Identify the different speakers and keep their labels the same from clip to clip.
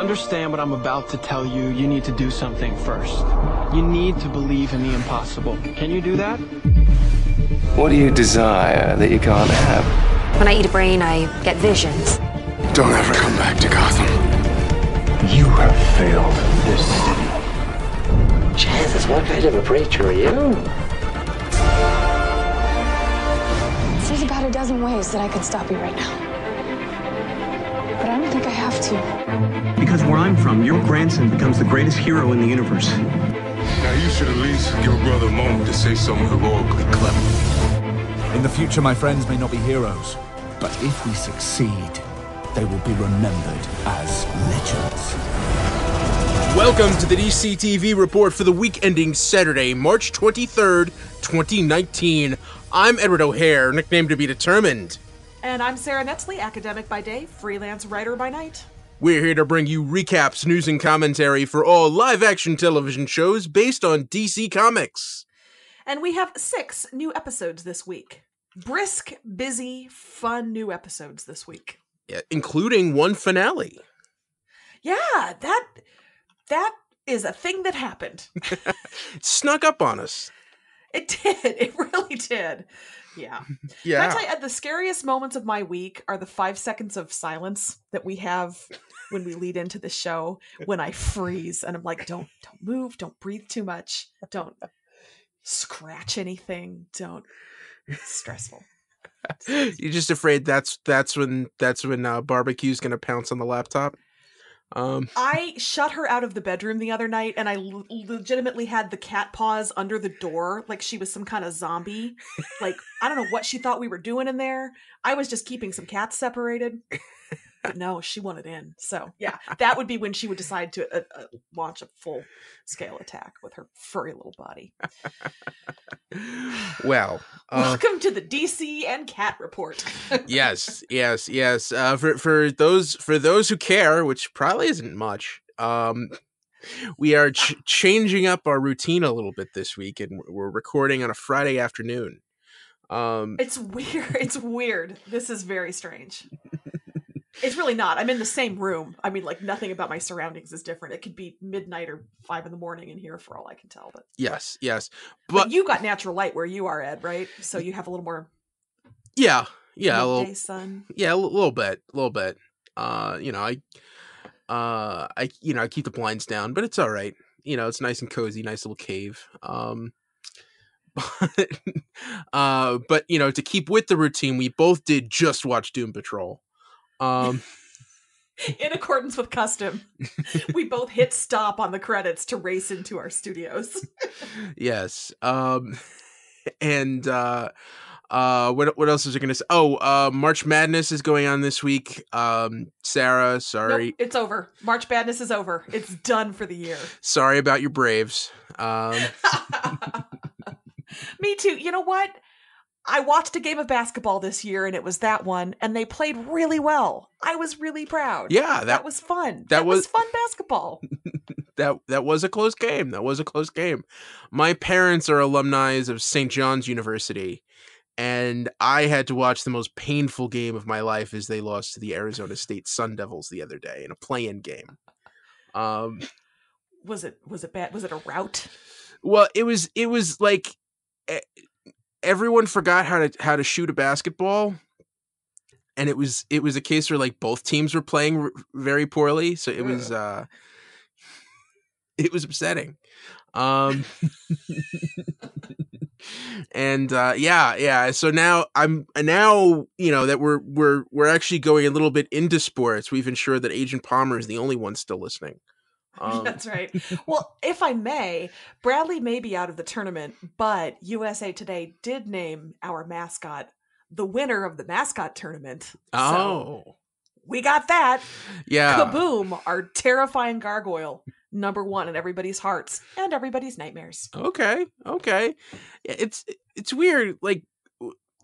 Speaker 1: understand what I'm about to tell you, you need to do something first. You need to believe in the impossible. Can you do that?
Speaker 2: What do you desire that you can't have?
Speaker 3: When I eat a brain, I get visions.
Speaker 4: Don't ever come back to Gotham.
Speaker 2: You have failed this city.
Speaker 5: Jesus, what kind of a preacher are you?
Speaker 6: There's about a dozen ways that I could stop you right now. But I don't think I have to.
Speaker 7: Because where I'm from, your grandson becomes the greatest hero in the universe.
Speaker 4: Now you should at least give a brother a moment to say something heroically clever.
Speaker 8: In the future, my friends may not be heroes, but if we succeed, they will be remembered as legends.
Speaker 9: Welcome to the DC TV report for the week ending Saturday, March 23rd, 2019. I'm Edward O'Hare, nickname to be determined.
Speaker 10: And I'm Sarah Netzley, academic by day, freelance writer by night.
Speaker 9: We're here to bring you recaps, news, and commentary for all live-action television shows based on DC Comics.
Speaker 10: And we have 6 new episodes this week. Brisk, busy, fun new episodes this week.
Speaker 9: Yeah, including one finale.
Speaker 10: Yeah, that is a thing that happened.
Speaker 9: It snuck up on us.
Speaker 10: It did. It really did. Yeah.
Speaker 9: Yeah.
Speaker 10: Can I tell you, the scariest moments of my week are the 5 seconds of silence that we have when we lead into the show, when I freeze and I'm like, don't move, don't breathe too much, don't scratch anything, don't. It's stressful.
Speaker 9: You're just afraid that's when barbecue's gonna pounce on the laptop.
Speaker 10: I shut her out of the bedroom the other night, and I legitimately had the cat paws under the door, like she was some kind of zombie. Like, I don't know what she thought we were doing in there. I was just keeping some cats separated. But no, she wanted in. So, yeah, that would be when she would decide to launch a full-scale attack with her furry little body.
Speaker 9: Well,
Speaker 10: welcome to the DC and Cat Report.
Speaker 9: yes. For those who care, which probably isn't much, we are changing up our routine a little bit this week, and we're recording on a Friday afternoon.
Speaker 10: It's weird. It's weird. This is very strange. It's really not. I'm in the same room. I mean, like, nothing about my surroundings is different. It could be midnight or 5 a.m. in here for all I can tell. But
Speaker 9: yes.
Speaker 10: But you got natural light where you are, Ed, right? So you have a little more.
Speaker 9: Yeah, a
Speaker 10: little sun.
Speaker 9: Yeah, a little bit. I keep the blinds down, but it's all right. It's nice and cozy, nice little cave. But to keep with the routine, we both did just watch Doom Patrol. In
Speaker 10: accordance with custom, we both hit stop on the credits to race into our studios.
Speaker 9: Yes. And what else is I going to say? March Madness is going on this week. Sarah, sorry.
Speaker 10: Nope, it's over. March Madness is over. It's done for the year.
Speaker 9: Sorry about your Braves.
Speaker 10: Me too. You know what? I watched a game of basketball this year, and it was that one, and they played really well. I was really proud.
Speaker 9: Yeah,
Speaker 10: that was fun.
Speaker 9: That was
Speaker 10: fun basketball.
Speaker 9: That was a close game. My parents are alumni of St. John's University, and I had to watch the most painful game of my life as they lost to the Arizona State Sun Devils the other day in a play-in game.
Speaker 10: Was it bad? Was it a rout?
Speaker 9: Well, it was like everyone forgot how to shoot a basketball, and it was a case where like both teams were playing very poorly, so it was upsetting. And so now that we're actually going a little bit into sports, we've ensured that Agent Palmer is the only one still listening.
Speaker 10: That's right. Well, if I may, Bradley may be out of the tournament, but USA Today did name our mascot the winner of the mascot tournament.
Speaker 9: Oh.
Speaker 10: So we got that.
Speaker 9: Yeah.
Speaker 10: Kaboom, our terrifying gargoyle, number 1 in everybody's hearts and everybody's nightmares.
Speaker 9: Okay. It's weird. Like,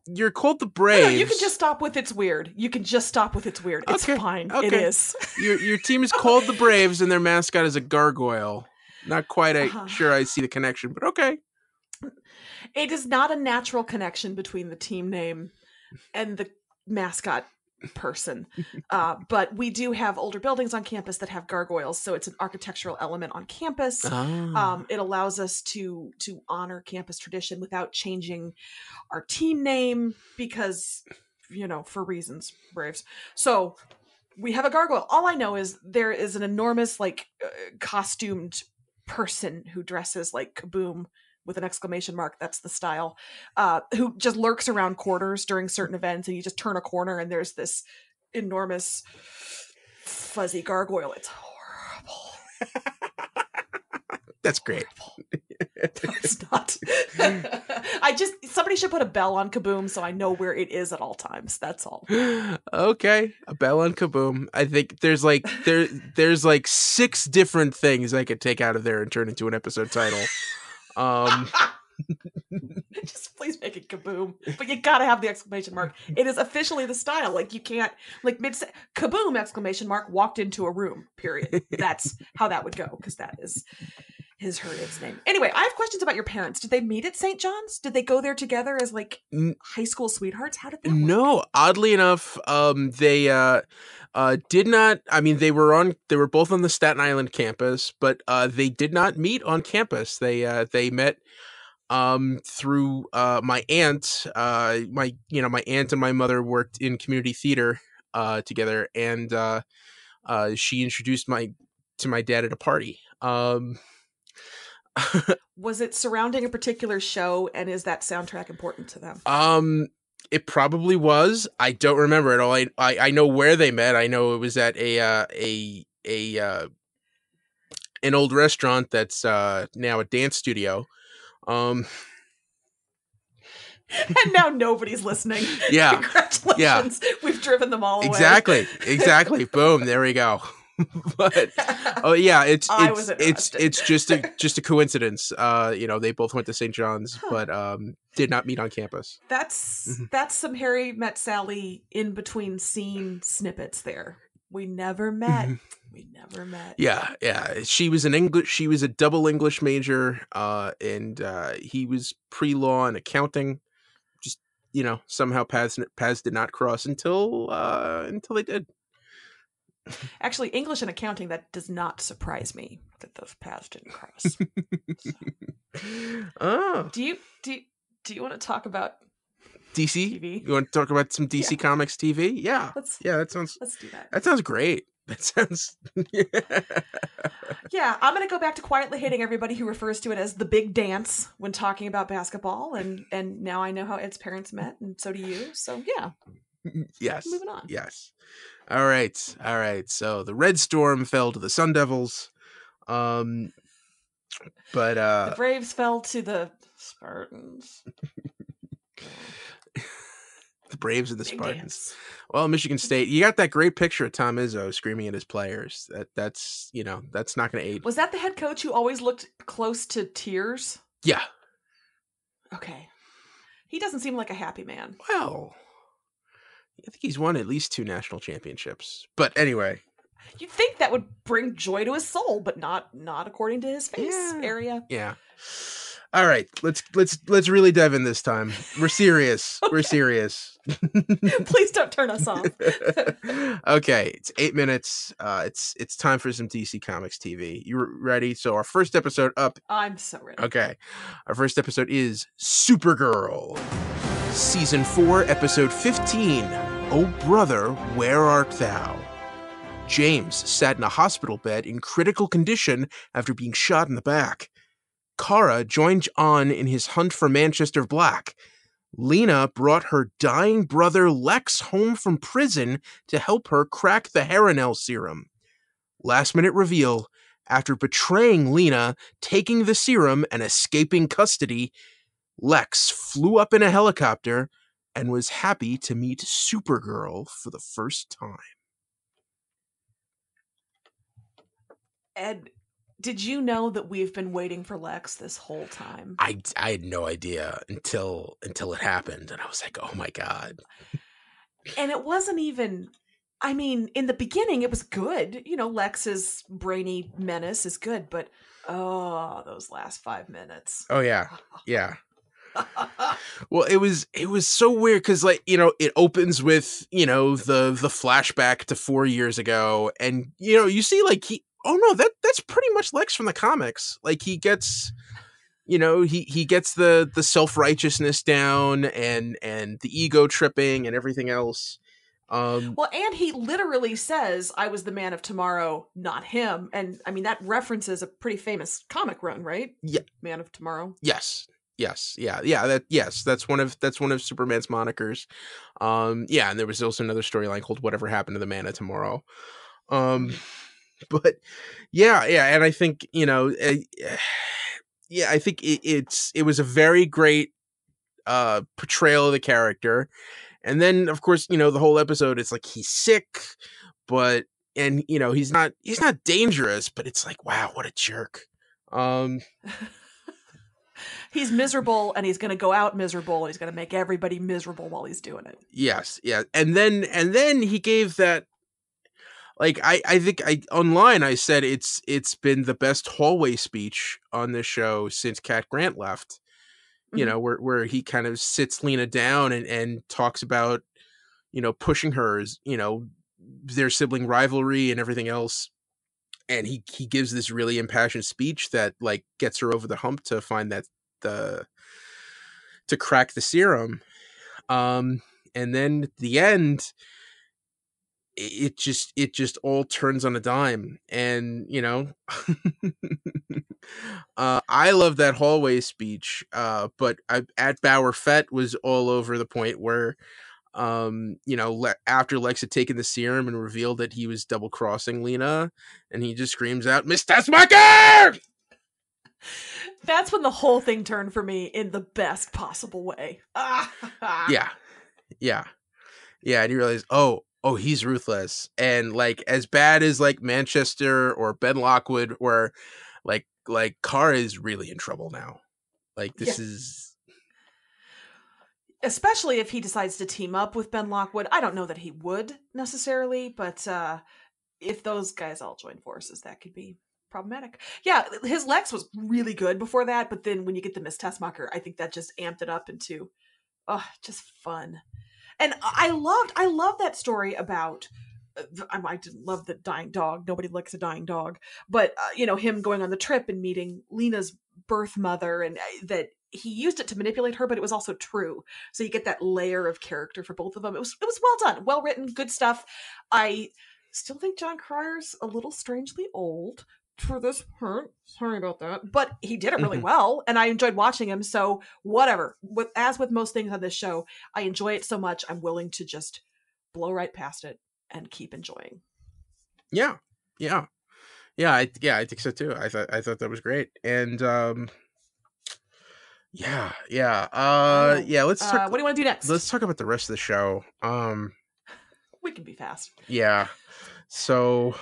Speaker 9: you're called the Braves.
Speaker 10: No, you can just stop with it's weird. It's fine.
Speaker 9: Okay.
Speaker 10: It is.
Speaker 9: Your team is called the Braves, and their mascot is a gargoyle. Not quite sure I see the connection, but okay.
Speaker 10: It is not a natural connection between the team name and the mascot person. But we do have older buildings on campus that have gargoyles, so it's an architectural element on campus. It allows us to honor campus tradition without changing our team name because, for reasons, Braves. So we have a gargoyle. All I know is there is an enormous, costumed person who dresses like Kaboom with an exclamation mark, that's the style, who just lurks around corners during certain events, and you just turn a corner and there's this enormous fuzzy gargoyle. It's horrible.
Speaker 9: That's great.
Speaker 10: No, it's not. Somebody should put a bell on Kaboom so I know where it is at all times. That's all.
Speaker 9: Okay, a bell on Kaboom. I think there's like 6 different things I could take out of there and turn into an episode title.
Speaker 10: Just please make it Kaboom, but you gotta have the exclamation mark. It is officially the style. Like, you can't Kaboom exclamation mark walked into a room, period. That's how that would go, because that is its name. Anyway, I have questions about your parents. Did they meet at St. John's? Did they go there together as high school sweethearts? How did that work?
Speaker 9: No, oddly enough, they did not. I mean, they were both on the Staten Island campus, but they did not meet on campus. They met through my aunt. My aunt and my mother worked in community theater together, and she introduced to my dad at a party.
Speaker 10: Was it surrounding a particular show, and is that soundtrack important to them?
Speaker 9: It probably was. I don't remember at all. I know where they met. I know it was at an old restaurant that's now a dance studio. And
Speaker 10: now nobody's listening.
Speaker 9: Yeah.
Speaker 10: Congratulations. Yeah. We've driven them all away.
Speaker 9: Exactly. Boom. There we go. But it's just a coincidence. They both went to St. John's, but did not meet on campus.
Speaker 10: That's some Harry Met Sally in between scene snippets there. We never met.
Speaker 9: Yeah. She was a double English major, and he was pre-law and accounting. Just somehow paths did not cross until they did.
Speaker 10: Actually, English and accounting, that does not surprise me that those paths didn't cross.
Speaker 9: Oh.
Speaker 10: Do you want to talk about
Speaker 9: DC?
Speaker 10: TV?
Speaker 9: You want to talk about some DC Comics TV? Yeah.
Speaker 10: Let's do that.
Speaker 9: That sounds great. That sounds
Speaker 10: Yeah, I'm going to go back to quietly hating everybody who refers to it as the big dance when talking about basketball, and now I know how Ed's parents met, and so do you. So, yeah.
Speaker 9: Yes.
Speaker 10: Moving on.
Speaker 9: Yes. All right. So the Red Storm fell to the Sun Devils. But
Speaker 10: the Braves fell to the Spartans.
Speaker 9: The Braves and the Spartans. Dance. Well, Michigan State, you got that great picture of Tom Izzo screaming at his players. That's not going to aid.
Speaker 10: Was that the head coach who always looked close to tears?
Speaker 9: Yeah.
Speaker 10: Okay. He doesn't seem like a happy man.
Speaker 9: Well, I think he's won at least 2 national championships. But anyway,
Speaker 10: you'd think that would bring joy to his soul, but not according to his face area.
Speaker 9: Yeah. All right, let's really dive in this time. We're serious. Okay. We're serious.
Speaker 10: Please don't turn us off.
Speaker 9: Okay, it's 8 minutes. It's time for some DC Comics TV. You ready? So our first episode up.
Speaker 10: I'm so ready.
Speaker 9: Okay, our first episode is Supergirl, Season 4, Episode 15. Oh brother, where art thou? James sat in a hospital bed in critical condition after being shot in the back. Kara joined on in his hunt for Manchester Black. Lena brought her dying brother Lex home from prison to help her crack the Haranel serum. Last-minute reveal, after betraying Lena, taking the serum, and escaping custody, Lex flew up in a helicopter and was happy to meet Supergirl for the first time.
Speaker 10: Ed, did you know that we've been waiting for Lex this whole time?
Speaker 9: I had no idea until it happened, and I was like, oh my God.
Speaker 10: And it wasn't even, I mean, in the beginning it was good. Lex's brainy menace is good, but those last 5 minutes.
Speaker 9: Oh yeah. Yeah. Well, it was so weird because, like, it opens with, the flashback to 4 years ago, and you see, like, that's pretty much Lex from the comics. Like, he gets he gets the self-righteousness down, and the ego tripping and everything else.
Speaker 10: Well, and he literally says, "I was the man of tomorrow, not him." And I mean, that references a pretty famous comic run, right?
Speaker 9: Yeah.
Speaker 10: Man of Tomorrow.
Speaker 9: Yes. Yeah. That's one of Superman's monikers. Yeah, and there was also another storyline called "Whatever Happened to the Man of Tomorrow." But yeah, and I think I think it was a very great portrayal of the character. And then, of course, the whole episode, it's like he's sick, but he's not dangerous, but it's like, wow, what a jerk.
Speaker 10: He's miserable, and he's going to go out miserable, and he's going to make everybody miserable while he's doing it.
Speaker 9: Yes, yeah. And then he gave that, like, I think online I said it's been the best hallway speech on this show since Cat Grant left. Where he kind of sits Lena down and talks about, pushing her, their sibling rivalry and everything else. And he gives this really impassioned speech that, like, gets her over the hump to find that to crack the serum. And then at the end, it just all turns on a dime. And, I love that hallway speech, but at Bauer Fett was all over the point where, after Lex had taken the serum and revealed that he was double crossing Lena, and he just screams out, "Miss Tessmacher!"
Speaker 10: That's when the whole thing turned for me in the best possible way.
Speaker 9: Yeah. And you realize, oh, he's ruthless. And, like, as bad as, like, Manchester or Ben Lockwood, where like Kara is really in trouble now. Like, this is,
Speaker 10: especially if he decides to team up with Ben Lockwood. I don't know that he would necessarily, but if those guys all join forces, that could be problematic. Yeah, his Lex was really good before that, but then when you get the Miss Tessmacher, I think that just amped it up into just fun. And I love that story about, I didn't love the dying dog. Nobody likes a dying dog. But, him going on the trip and meeting Lena's birth mother, and that he used it to manipulate her, but it was also true. So you get that layer of character for both of them. It was well done, well written, good stuff. I still think John Cryer's a little strangely old for this part. Sorry about that. But he did it really well, and I enjoyed watching him. So whatever. As with most things on this show, I enjoy it so much, I'm willing to just blow right past it and keep enjoying.
Speaker 9: Yeah. I think so too. I thought that was great. And let's talk.
Speaker 10: What do you want to do next?
Speaker 9: Let's talk about the rest of the show.
Speaker 10: We can be fast.
Speaker 9: Yeah. So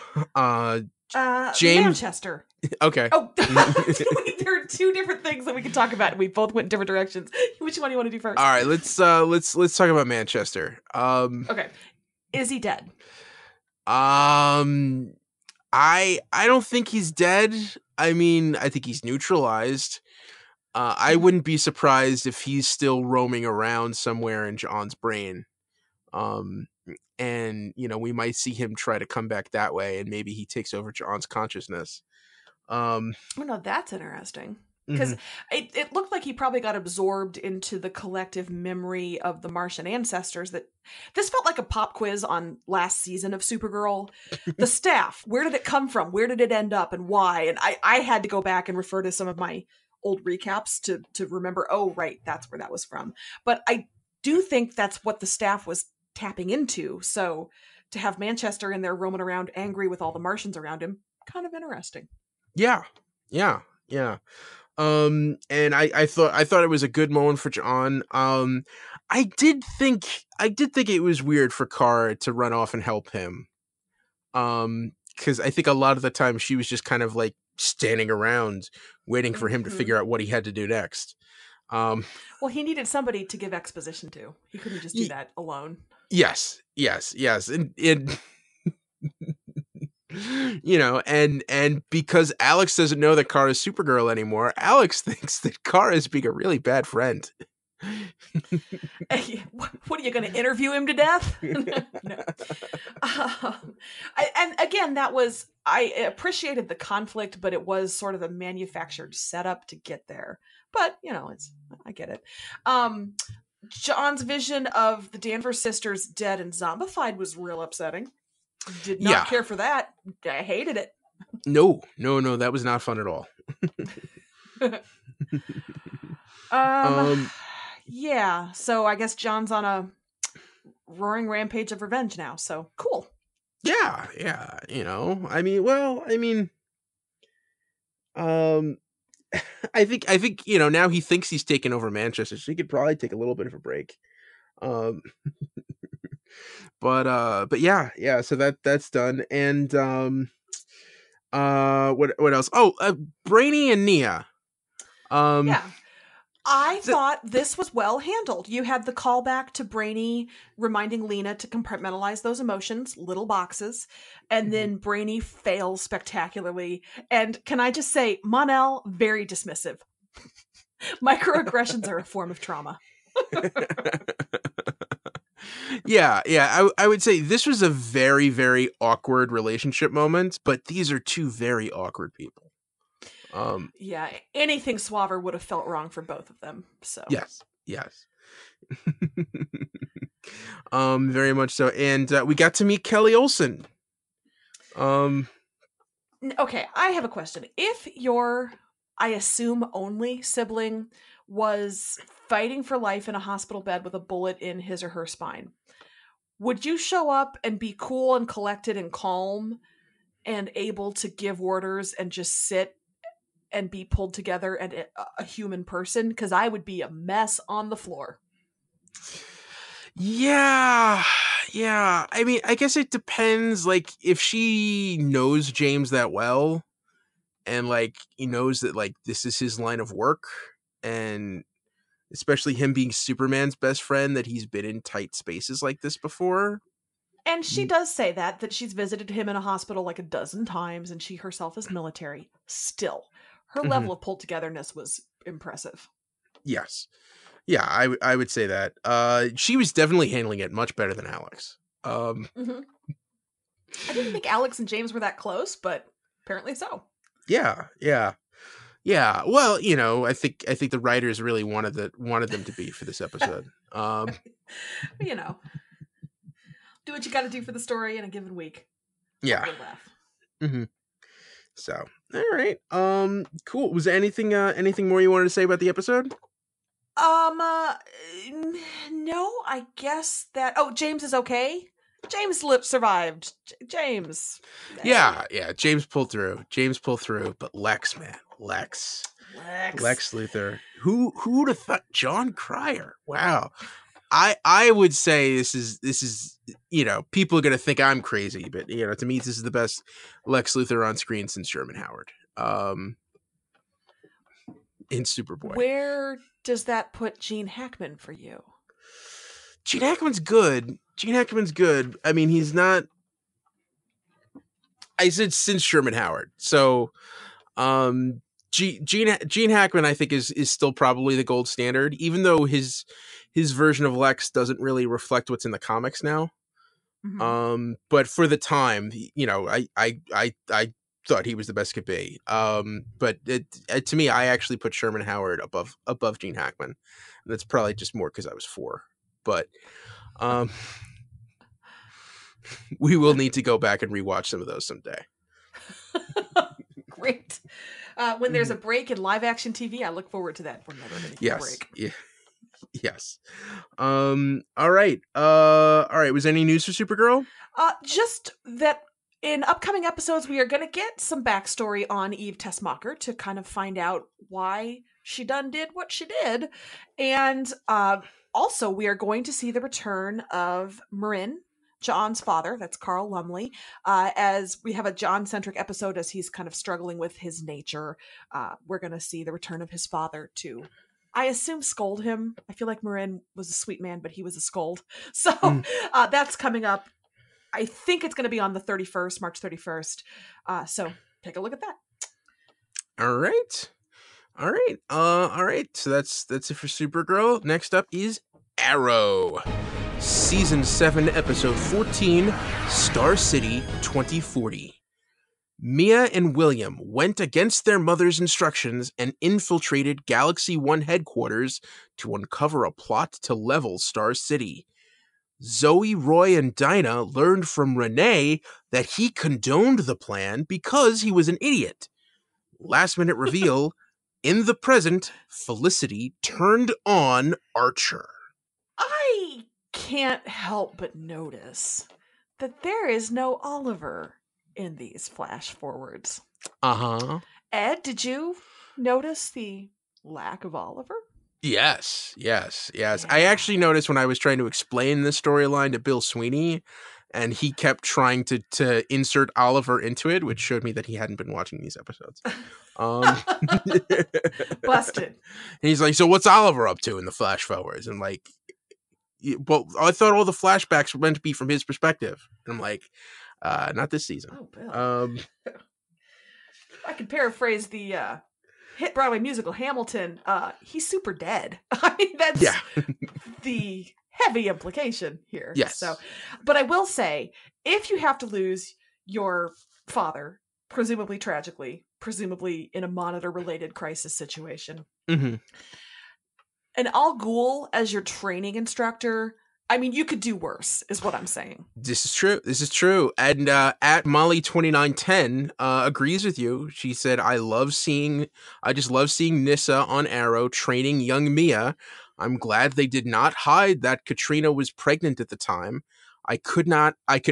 Speaker 10: James Manchester.
Speaker 9: Okay.
Speaker 10: Oh, there are two different things that we can talk about, and we both went in different directions. Which one do you want to do first?
Speaker 9: All right, let's talk about Manchester.
Speaker 10: Okay. Is he dead?
Speaker 9: I don't think he's dead. I mean, I think he's neutralized. I wouldn't be surprised if he's still roaming around somewhere in John's brain. And we might see him try to come back that way, and maybe he takes over John's consciousness.
Speaker 10: Oh no, that's interesting. Because it looked like he probably got absorbed into the collective memory of the Martian ancestors. That this felt like a pop quiz on last season of Supergirl. The staff, where did it come from? Where did it end up, and why? And I had to go back and refer to some of my old recaps to remember, oh, right, that's where that was from. But I do think that's what the staff was tapping into. So to have Manchester in there roaming around angry with all the Martians around him, kind of interesting.
Speaker 9: Yeah. And I thought it was a good moment for John. I did think it was weird for Kara to run off and help him. Because I think a lot of the time she was just kind of like standing around waiting for him to figure out what he had to do next.
Speaker 10: Well, he needed somebody to give exposition to. He couldn't just do that alone.
Speaker 9: Yes. And You know, and because Alex doesn't know that Kara's Supergirl anymore, Alex thinks that Kara is being a really bad friend.
Speaker 10: What are you going to interview him to death? No. And again, I appreciated the conflict, but it was sort of a manufactured setup to get there. But I get it. John's vision of the Danvers sisters dead and zombified was real upsetting. Did not care for that. I hated it.
Speaker 9: No, that was not fun at all.
Speaker 10: Yeah, so I guess John's on a roaring rampage of revenge now, so cool.
Speaker 9: Yeah, I think now he thinks he's taken over Manchester, so he could probably take a little bit of a break. But yeah, so that's done. And what else? Oh, Brainy and Nia.
Speaker 10: Yeah. I thought this was well handled. You had the callback to Brainy reminding Lena to compartmentalize those emotions, little boxes, and then Brainy fails spectacularly. And can I just say, Mon-El, very dismissive. Microaggressions are a form of trauma.
Speaker 9: Yeah, I would say this was a very, very awkward relationship moment, but these are two very awkward people.
Speaker 10: Yeah, anything suaver would have felt wrong for both of them. So
Speaker 9: yes. Very much so. And we got to meet Kelly Olsen.
Speaker 10: Okay, I have a question. If your, I assume only sibling was fighting for life in a hospital bed with a bullet in his or her spine, would you show up and be cool and collected and calm and able to give orders and just sit and be pulled together and a human person? Because I would be a mess on the floor.
Speaker 9: Yeah. I mean, I guess it depends. Like, if she knows James that well, and like he knows that like this is his line of work, and especially him being Superman's best friend, that he's been in tight spaces like this before.
Speaker 10: And she does say that she's visited him in a hospital like a dozen times, and she herself is military. Still, her level of pulled togetherness was impressive.
Speaker 9: Yes. Yeah, I would say that. She was definitely handling it much better than Alex.
Speaker 10: I didn't think Alex and James were that close, but apparently so.
Speaker 9: Yeah. Well, I think the writers really wanted them to be for this episode.
Speaker 10: Do what you got to do for the story in a given week.
Speaker 9: Yeah.
Speaker 10: Laugh.
Speaker 9: So, all right. Cool. Was there anything more you wanted to say about the episode?
Speaker 10: No, I guess that. Oh, James is okay. James survived. James.
Speaker 9: Yeah. James pulled through. But Lex, man, Lex Luthor. Who would have thought? John Cryer. Wow. I would say this is people are gonna think I'm crazy, but to me this is the best Lex Luthor on screen since Sherman Howard. In Superboy.
Speaker 10: Where does that put Gene Hackman for you?
Speaker 9: Gene Hackman's good. I mean, he's not. I said since Sherman Howard, so Gene Hackman I think is still probably the gold standard, even though his version of Lex doesn't really reflect what's in the comics now. But for the time, I thought he was the best could be. But to me, I actually put Sherman Howard above Gene Hackman. And that's probably just more because I was 4. But we will need to go back and rewatch some of those someday.
Speaker 10: Great. When there's a break in live action TV, I look forward to that. Break.
Speaker 9: Yeah. Yes. All right. Was there any news for Supergirl?
Speaker 10: Just that in upcoming episodes, we are going to get some backstory on Eve Tessmacher to kind of find out why she did what she did. And also, we are going to see the return of Marin, John's father. That's Carl Lumley. As we have a John-centric episode as he's kind of struggling with his nature. We're going to see the return of his father to, I assume, scold him. I feel like Marin was a sweet man, but he was a scold. So that's coming up. I think it's going to be on the 31st, March 31st. So take a look at that.
Speaker 9: All right. All right. So that's it for Supergirl. Next up is Arrow. Season 7, episode 14, Star City 2040. Mia and William went against their mother's instructions and infiltrated Galaxy 1 headquarters to uncover a plot to level Star City. Zoe, Roy, and Dinah learned from Renee that he condoned the plan because he was an idiot. Last minute reveal, in the present, Felicity turned on Archer.
Speaker 10: I can't help but notice that there is no Oliver in these flash forwards.
Speaker 9: Uh-huh.
Speaker 10: Ed, did you notice the lack of Oliver?
Speaker 9: Yes. Yeah. I actually noticed when I was trying to explain this storyline to Bill Sweeney, and he kept trying to insert Oliver into it, which showed me that he hadn't been watching these episodes.
Speaker 10: Busted.
Speaker 9: And he's like, so what's Oliver up to in the flash forwards? And like, well, I thought all the flashbacks were meant to be from his perspective. And I'm like, not this season.
Speaker 10: Oh, Bill. I could paraphrase the hit Broadway musical Hamilton. He's super dead. I mean, that's the heavy implication here.
Speaker 9: Yes.
Speaker 10: So, but I will say, if you have to lose your father, presumably tragically, presumably in a monitor-related crisis situation,
Speaker 9: mm-hmm.
Speaker 10: an Al Ghul as your training instructor, I mean, you could do worse, is what I'm saying.
Speaker 9: This is true. And at Molly2910 agrees with you. She said, I just love seeing Nyssa on Arrow training young Mia. I'm glad they did not hide that Katrina was pregnant at the time. I could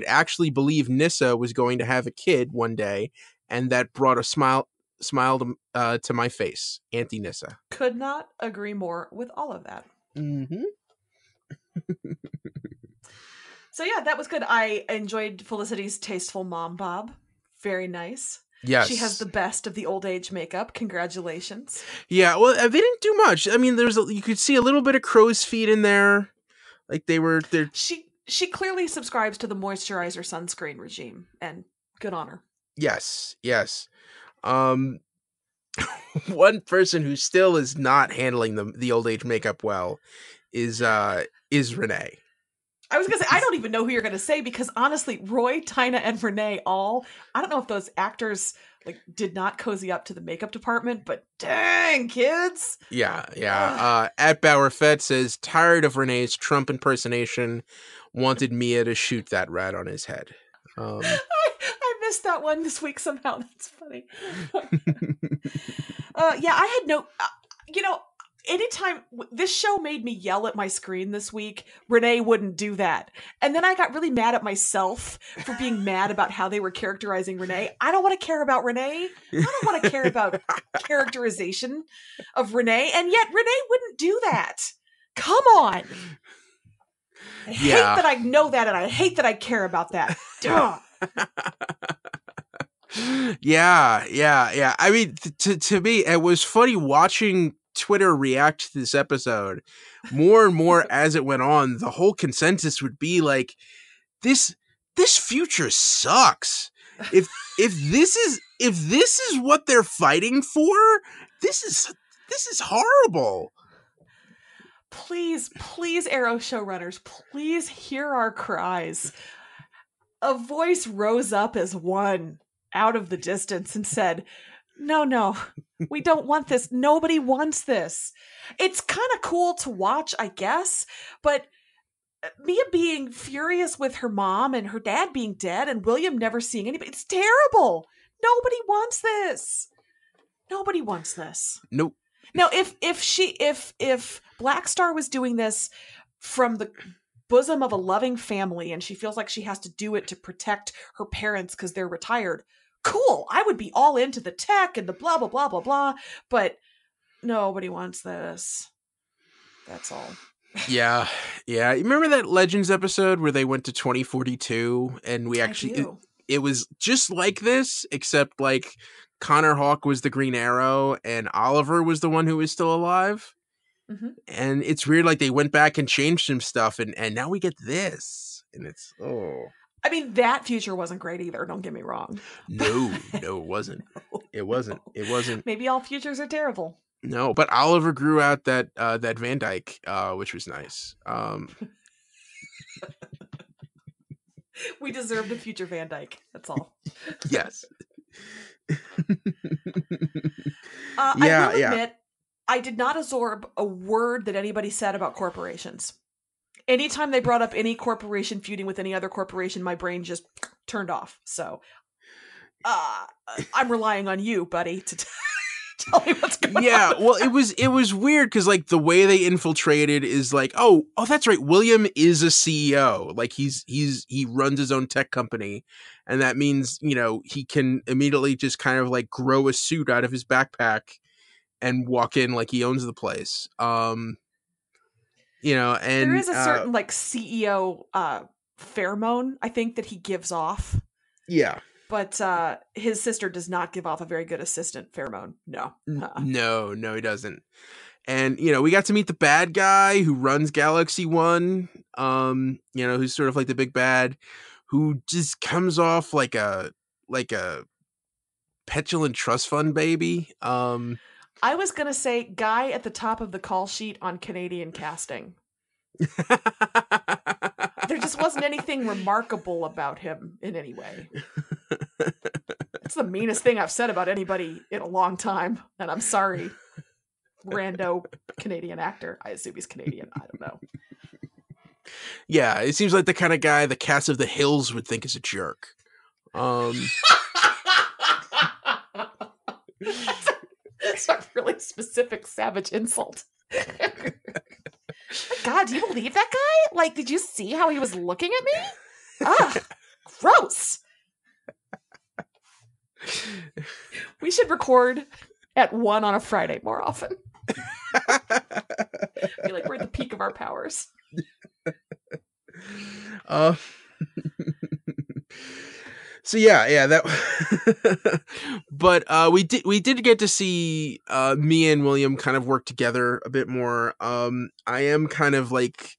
Speaker 9: actually believe Nyssa was going to have a kid one day, and that brought a smile to my face. Auntie Nyssa.
Speaker 10: Could not agree more with all of that.
Speaker 9: Mm-hmm.
Speaker 10: So yeah, that was good. I enjoyed Felicity's tasteful mom bob. Very nice.
Speaker 9: Yes.
Speaker 10: She has the best of the old age makeup. Congratulations.
Speaker 9: Yeah, well, they didn't do much. I mean, you could see a little bit of crow's feet in there. Like they're
Speaker 10: She clearly subscribes to the moisturizer sunscreen regime, and good on her.
Speaker 9: Yes. One person who still is not handling the old age makeup well is Renee.
Speaker 10: I was gonna say, I don't even know who you're gonna say, because honestly, Roy, Tina, and Renee I don't know if those actors did not cozy up to the makeup department, but dang, kids.
Speaker 9: Yeah. At Bauer Fett says, tired of Renee's Trump impersonation, wanted Mia to shoot that rat on his head.
Speaker 10: I missed that one this week somehow. That's funny. Yeah, I had no, anytime this show made me yell at my screen this week, Renee wouldn't do that. And then I got really mad at myself for being mad about how they were characterizing Renee. I don't want to care about Renee. I don't want to care about characterization of Renee. And yet Renee wouldn't do that. Come on. I hate that I know that, and I hate that I care about that. Duh.
Speaker 9: Yeah. I mean, to me, it was funny watching Twitter react to this episode. More and more as it went on, the whole consensus would be like, this future sucks. If this is what they're fighting for, this is horrible.
Speaker 10: Please, Arrow showrunners, please hear our cries. A voice rose up as one out of the distance and said, No, we don't want this. Nobody wants this. It's kind of cool to watch, I guess, but Mia being furious with her mom and her dad being dead and William never seeing anybody, it's terrible. Nobody wants this. Nobody wants this.
Speaker 9: Nope.
Speaker 10: Now, if Black Star was doing this from the bosom of a loving family and she feels like she has to do it to protect her parents because they're retired, cool. I would be all into the tech and the blah, blah, blah, blah, blah. But nobody wants this. That's all.
Speaker 9: Yeah. You remember that Legends episode where they went to 2042 and we actually, it was just like this, except like Connor Hawke was the Green Arrow and Oliver was the one who was still alive. Mm-hmm. And it's weird, like they went back and changed some stuff and now we get this. And it's,
Speaker 10: I mean, that future wasn't great either. Don't get me wrong.
Speaker 9: No, it wasn't. It wasn't.
Speaker 10: Maybe all futures are terrible.
Speaker 9: No, but Oliver grew out that Van Dyke, which was nice.
Speaker 10: We deserved a future Van Dyke. That's all.
Speaker 9: Yes.
Speaker 10: I will admit, I did not absorb a word that anybody said about corporations. Anytime they brought up any corporation feuding with any other corporation, my brain just turned off. So I'm relying on you, buddy, to tell me what's going on.
Speaker 9: Yeah, well, it was weird because like the way they infiltrated is like, oh, that's right. William is a CEO. Like he runs his own tech company, and that means he can immediately just kind of like grow a suit out of his backpack and walk in like he owns the place. And
Speaker 10: there is a certain like CEO pheromone I think that he gives off.
Speaker 9: Yeah.
Speaker 10: But his sister does not give off a very good assistant pheromone. No.
Speaker 9: No, he doesn't. And, we got to meet the bad guy who runs Galaxy One, who's sort of like the big bad, who just comes off like a petulant trust fund baby.
Speaker 10: I was going to say guy at the top of the call sheet on Canadian casting. There just wasn't anything remarkable about him in any way. It's the meanest thing I've said about anybody in a long time, and I'm sorry. Rando Canadian actor. I assume he's Canadian. I don't know.
Speaker 9: Yeah, it seems like the kind of guy the cast of The Hills would think is a jerk.
Speaker 10: That's a really specific savage insult. God, do you believe that guy? Like, did you see how he was looking at me? Ah, gross. We should record at 1 on a Friday more often. I feel like we're at the peak of our powers.
Speaker 9: So yeah, that. But we did get to see Mia and William kind of work together a bit more. I am kind of like,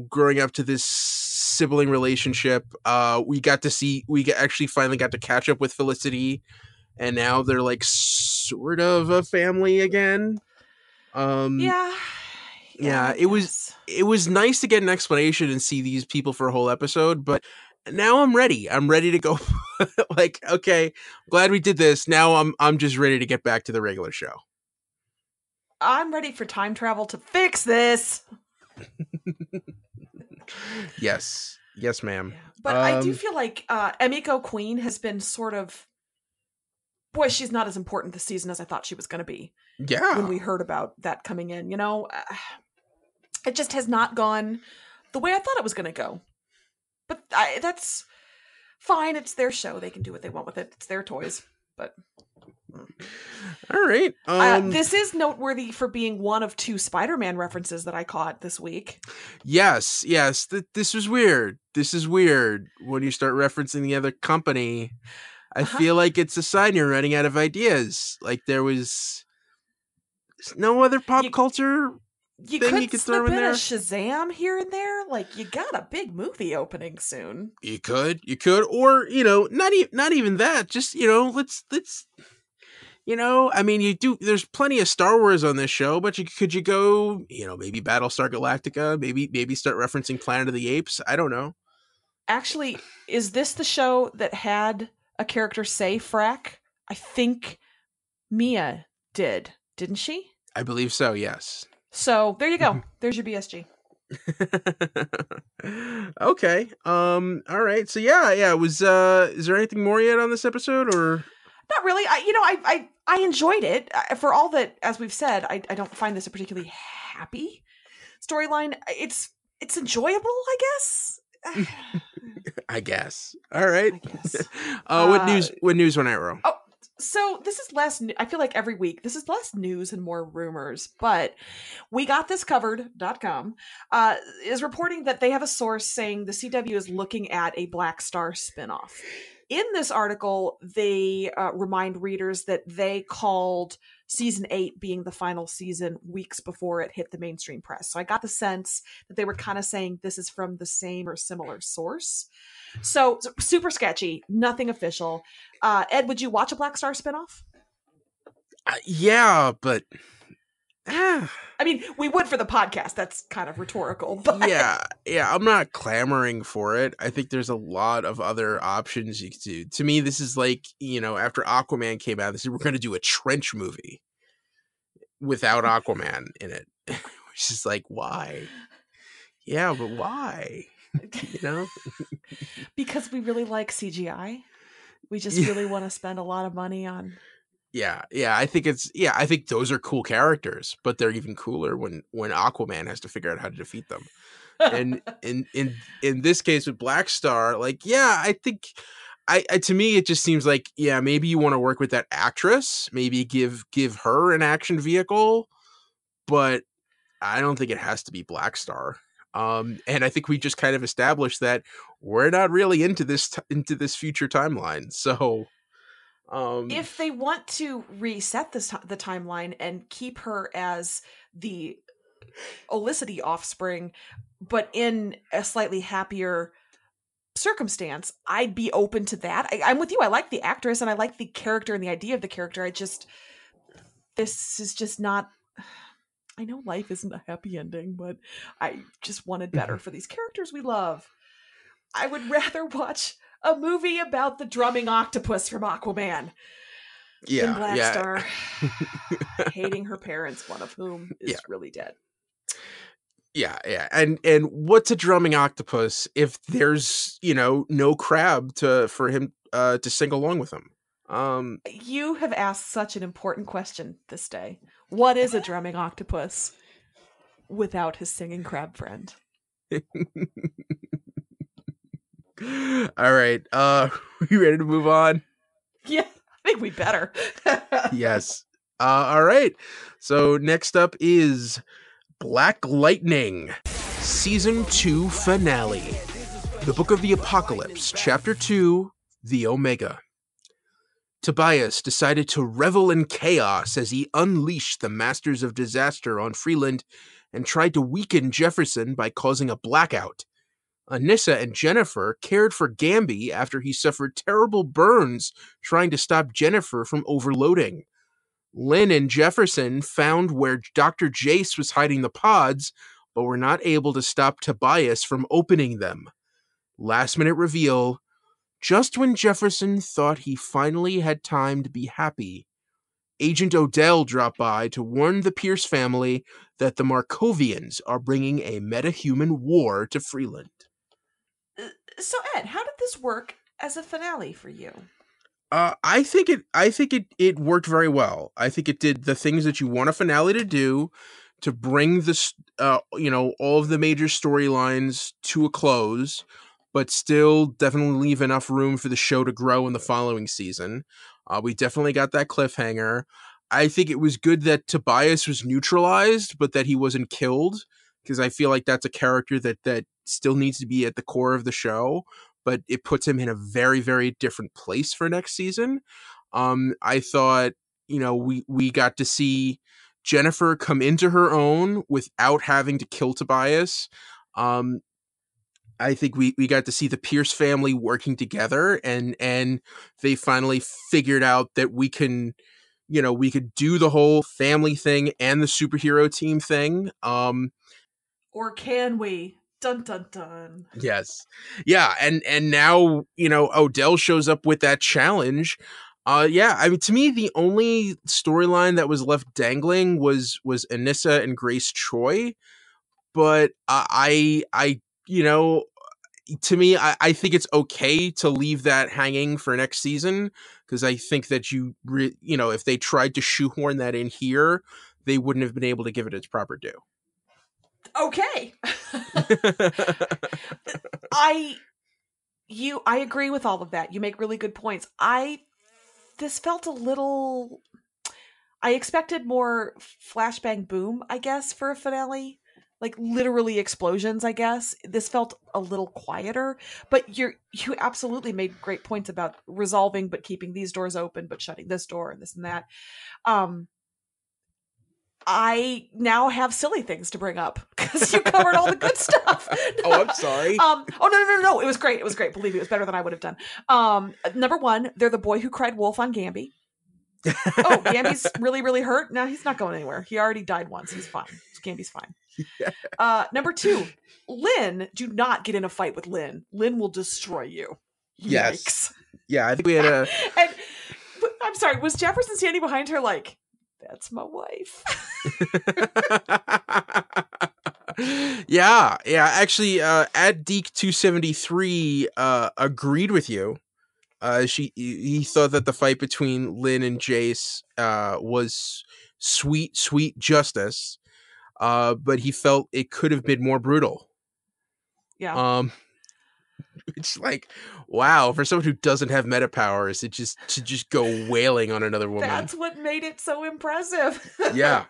Speaker 9: growing up to this sibling relationship. We actually finally got to catch up with Felicity, and now they're like sort of a family again.
Speaker 10: Yeah,
Speaker 9: it was nice to get an explanation and see these people for a whole episode, but now I'm ready. I'm ready to go. Like, okay, glad we did this. Now I'm just ready to get back to the regular show.
Speaker 10: I'm ready for time travel to fix this.
Speaker 9: Yes, ma'am.
Speaker 10: Yeah. But I do feel like Emiko Queen has been sort of, boy, she's not as important this season as I thought she was going to be.
Speaker 9: Yeah.
Speaker 10: When we heard about that coming in, it just has not gone the way I thought it was going to go. But that's fine. It's their show. They can do what they want with it. It's their toys. But
Speaker 9: all right.
Speaker 10: This is noteworthy for being one of 2 Spider-Man references that I caught this week.
Speaker 9: Yes. This was weird. This is weird when you start referencing the other company. I feel like it's a sign you're running out of ideas. Like there was no other pop culture.
Speaker 10: You could throw in there a Shazam here and there. Like, you got a big movie opening soon.
Speaker 9: You could, or not even that. Just let's. I mean, you do. There's plenty of Star Wars on this show, but could you go? Maybe Battlestar Galactica. Maybe start referencing Planet of the Apes. I don't know.
Speaker 10: Actually, is this the show that had a character say frack? I think Mia didn't she?
Speaker 9: I believe so. Yes.
Speaker 10: So there you go. There's your BSG.
Speaker 9: Okay. All right. So yeah. It was. Is there anything more yet on this episode, or
Speaker 10: not really? I enjoyed it for all that. As we've said, I don't find this a particularly happy storyline. It's enjoyable, I guess.
Speaker 9: I guess. All right.
Speaker 10: I guess.
Speaker 9: What news on Arrow?
Speaker 10: Oh, so this is less. I feel like every week this is less news and more rumors. But we got this covered.com is reporting that they have a source saying the CW is looking at a Black Star spinoff. In this article, they remind readers that they called season 8 being the final season weeks before it hit the mainstream press. So I got the sense that they were kind of saying this is from the same or similar source. So super sketchy, nothing official. Ed, would you watch a Black Star spinoff?
Speaker 9: Yeah, but
Speaker 10: I mean, we would for the podcast. That's kind of rhetorical. But
Speaker 9: yeah, I'm not clamoring for it. I think there's a lot of other options you could do. To me, this is like, after Aquaman came out, we're going to do a trench movie without Aquaman in it. Which is like, why? Yeah, but why?
Speaker 10: Because we really like CGI. We just really want to spend a lot of money on.
Speaker 9: Yeah. I think those are cool characters, but they're even cooler when Aquaman has to figure out how to defeat them. And in this case with Black Star, I think to me it just seems like, maybe you want to work with that actress, maybe give her an action vehicle, but I don't think it has to be Black Star. And I think we just kind of established that we're not really into this future timeline. So
Speaker 10: if they want to reset the timeline and keep her as the Olicity offspring, but in a slightly happier circumstance, I'd be open to that. I'm with you. I like the actress and I like the character and the idea of the character. This is just not. I know life isn't a happy ending, but I just wanted better for these characters we love. I would rather watch a movie about the drumming octopus from Aquaman than Black Star hating her parents, one of whom is really dead.
Speaker 9: Yeah. And what's a drumming octopus if there's, no crab for him to sing along with him?
Speaker 10: You have asked such an important question this day. What is a drumming octopus without his singing crab friend?
Speaker 9: All right. We ready to move on?
Speaker 10: Yeah, I think we better.
Speaker 9: Yes. All right. So next up is Black Lightning, Season 2 Finale. The Book of the Apocalypse, Chapter 2, The Omega. Tobias decided to revel in chaos as he unleashed the Masters of Disaster on Freeland and tried to weaken Jefferson by causing a blackout. Nyssa and Jennifer cared for Gamby after he suffered terrible burns trying to stop Jennifer from overloading. Lynn and Jefferson found where Dr. Jace was hiding the pods, but were not able to stop Tobias from opening them. Last minute reveal: just when Jefferson thought he finally had time to be happy, Agent Odell dropped by to warn the Pierce family that the Markovians are bringing a metahuman war to Freeland.
Speaker 10: So Ed, how did this work as a finale for you?
Speaker 9: I think it worked very well. I think it did the things that you want a finale to do, to bring this, all of the major storylines to a close, but still definitely leave enough room for the show to grow in the following season. We definitely got that cliffhanger. I think it was good that Tobias was neutralized, but that he wasn't killed, because I feel like that's a character that still needs to be at the core of the show, but it puts him in a very, very different place for next season. I thought, we got to see Jennifer come into her own without having to kill Tobias. I think we got to see the Pierce family working together, and they finally figured out that we could do the whole family thing and the superhero team thing.
Speaker 10: Or can we? Dun dun dun.
Speaker 9: Yes. Yeah, and now, Odell shows up with that challenge. I mean, to me, the only storyline that was left dangling was Anissa and Grace Choi. But to me, I think it's okay to leave that hanging for next season, because I think that if they tried to shoehorn that in here, they wouldn't have been able to give it its proper due.
Speaker 10: Okay. I agree with all of that. You make really good points. This felt a little. I expected more flashbang boom, I guess, for a finale. like literally explosions, I guess. This felt a little quieter, but you absolutely made great points about resolving, but keeping these doors open, but shutting this door and this and that. I now have silly things to bring up because you covered all the good stuff.
Speaker 9: Oh, I'm sorry.
Speaker 10: No. It was great. It was great. Believe me, it was better than I would have done. Number one, they're the boy who cried wolf on Gamby. Oh, Gamby's really, really hurt. No, he's not going anywhere. He already died once. He's fine. Gamby's fine. Yeah. Number two, Lynn, do not get in a fight with Lynn. Lynn will destroy you.
Speaker 9: Yes.
Speaker 10: Yikes.
Speaker 9: Yeah, I think we had a...
Speaker 10: And I'm sorry, was Jefferson standing behind her like, that's my wife?
Speaker 9: Yeah. Actually, at Deke 273 agreed with you. He thought that the fight between Lynn and Jace was sweet justice, but he felt it could have been more brutal.
Speaker 10: Yeah.
Speaker 9: It's like, wow, for someone who doesn't have meta powers, to just go wailing on another woman.
Speaker 10: That's what made it so impressive.
Speaker 9: Yeah.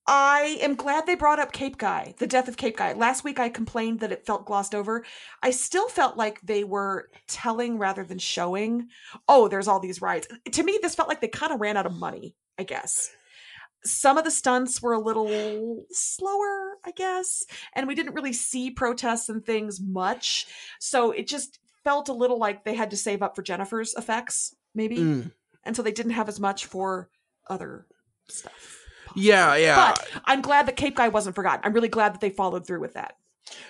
Speaker 10: I am glad they brought up Cape Guy, the death of Cape Guy. Last week I complained that it felt glossed over. I still felt like they were telling rather than showing, oh, there's all these riots. To me, this felt like they kind of ran out of money, I guess. Some of the stunts were a little slower, I guess, and we didn't really see protests and things much. So it just felt a little like they had to save up for Jennifer's effects, maybe. And so they didn't have as much for other stuff.
Speaker 9: Yeah.
Speaker 10: But I'm glad that Cape Guy wasn't forgotten. I'm really glad that they followed through with that.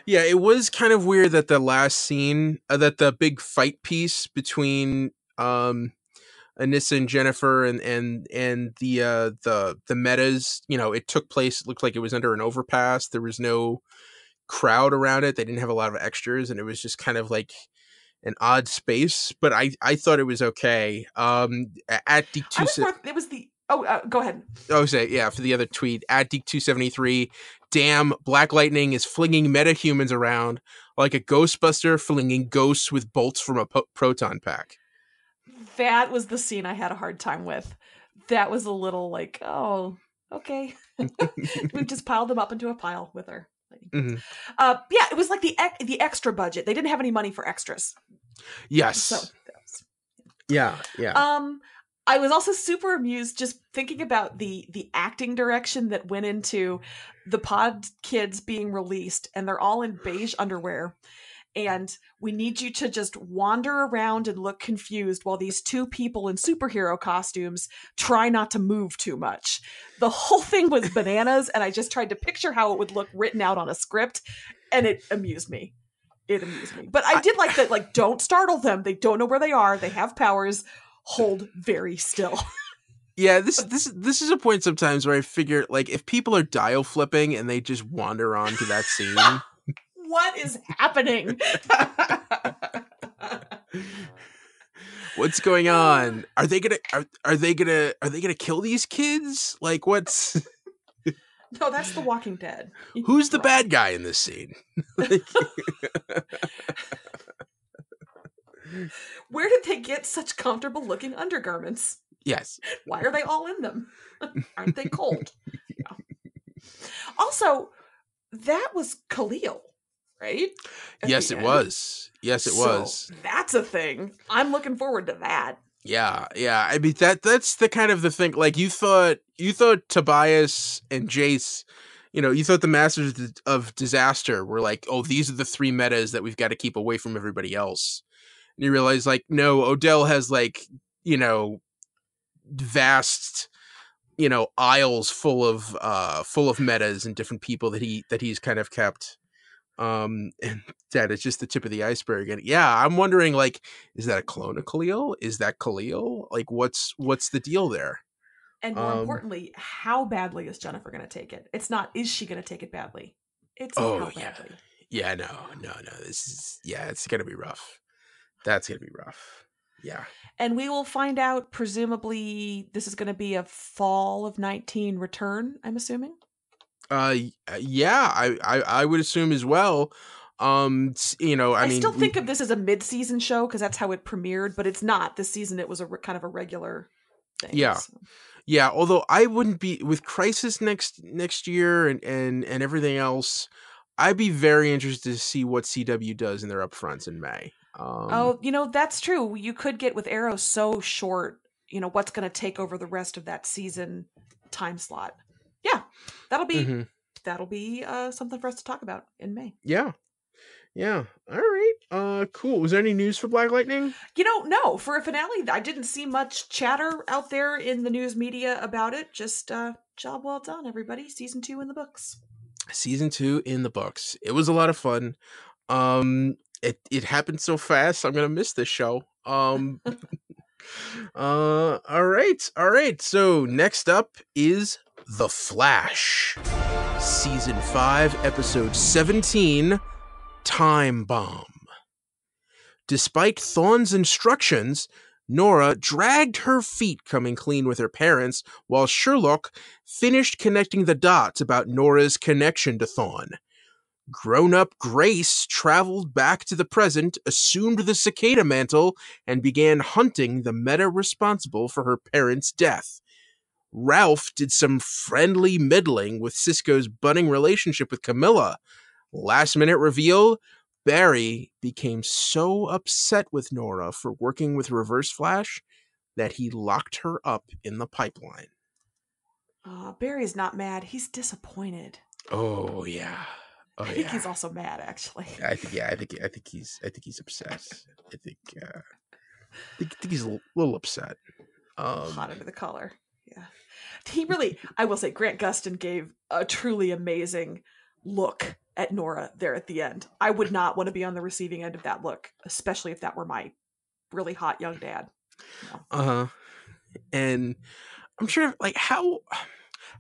Speaker 9: Yeah, it was kind of weird that the last scene, that the big fight piece between Nyssa and Jennifer and the metas, it took place. It looked like it was under an overpass. There was no crowd around it. They didn't have a lot of extras, and it was just kind of like an odd space. But I thought it was okay. At Deke
Speaker 10: it was the. Go ahead.
Speaker 9: Oh, say, yeah, for the other tweet, at Deke 273, damn, Black Lightning is flinging metahumans around like a Ghostbuster flinging ghosts with bolts from a proton pack.
Speaker 10: That was the scene I had a hard time with. That was a little like, oh, okay. We've just piled them up into a pile with her.
Speaker 9: Mm-hmm.
Speaker 10: Yeah, it was like the extra budget. They didn't have any money for extras.
Speaker 9: Yes.
Speaker 10: So,
Speaker 9: yeah.
Speaker 10: I was also super amused just thinking about the acting direction that went into the pod kids being released, and they're all in beige underwear. And we need you to just wander around and look confused while these two people in superhero costumes try not to move too much. The whole thing was bananas, and I just tried to picture how it would look written out on a script, and it amused me. But I did like that, like, don't startle them. They don't know where they are. They have powers. Hold very still.
Speaker 9: Yeah, this is a point sometimes where I figure, like, if people are dial flipping and they just wander onto that scene.
Speaker 10: What is happening?
Speaker 9: What's going on? Are they gonna kill these kids? Like, what's?
Speaker 10: No, that's The Walking Dead.
Speaker 9: Who's the bad guy in this scene?
Speaker 10: Where did they get such comfortable looking undergarments?
Speaker 9: Yes.
Speaker 10: Why are they all in them? Aren't they cold? Yeah. Also, that was Khalil, right?
Speaker 9: Yes, it was. So
Speaker 10: that's a thing. I'm looking forward to that.
Speaker 9: Yeah. I mean, that's the kind of the thing. Like, you thought Tobias and Jace, you thought the Masters of Disaster were like, oh, these are the three metas that we've got to keep away from everybody else. And you realize, like, no, Odell has, like, vast, aisles full of metas and different people that he's kind of kept. And that is just the tip of the iceberg. And yeah, I'm wondering, like, is that a clone of Khalil? Is that Khalil? Like, what's the deal there?
Speaker 10: And more importantly, how badly is Jennifer going to take it? It's not, is she going to take it badly? It's how badly.
Speaker 9: Yeah, no. It's going to be rough. That's going to be rough. Yeah.
Speaker 10: And we will find out, presumably, this is going to be a fall of 19 return, I'm assuming?
Speaker 9: Yeah, I would assume as well. I
Speaker 10: still think of this as a mid-season show because that's how it premiered, but it's not. This season, it was kind of a regular things.
Speaker 9: Yeah. Yeah, although I wouldn't be with Crisis next year and everything else. I'd be very interested to see what CW does in their upfronts in May.
Speaker 10: That's true. You could get with Arrow so short. What's going to take over the rest of that season time slot? Yeah, that'll be something for us to talk about in May.
Speaker 9: Yeah. Yeah. All right. Cool. Was there any news for Black Lightning?
Speaker 10: No. For a finale, I didn't see much chatter out there in the news media about it. Just job well done, everybody. Season 2 in the books.
Speaker 9: Season 2 in the books. It was a lot of fun. It happened so fast. I'm gonna miss this show. All right. So next up is The Flash, Season 5, Episode 17. Time Bomb. Despite Thawne's instructions, Nora dragged her feet coming clean with her parents while Sherlock finished connecting the dots about Nora's connection to Thawne. Grown-up Grace traveled back to the present, assumed the cicada mantle, and began hunting the meta responsible for her parents' death. Ralph did some friendly middling with Cisco's budding relationship with Camilla. Last-minute reveal, Barry became so upset with Nora for working with Reverse Flash that he locked her up in the pipeline.
Speaker 10: Barry's not mad. He's disappointed.
Speaker 9: Oh, yeah.
Speaker 10: I think he's also mad, actually.
Speaker 9: I think he's upset. I think he's a little upset.
Speaker 10: Hot under the collar. Yeah. I will say, Grant Gustin gave a truly amazing look at Nora there at the end. I would not want to be on the receiving end of that look, especially if that were my really hot young dad.
Speaker 9: No. And I'm sure, like, how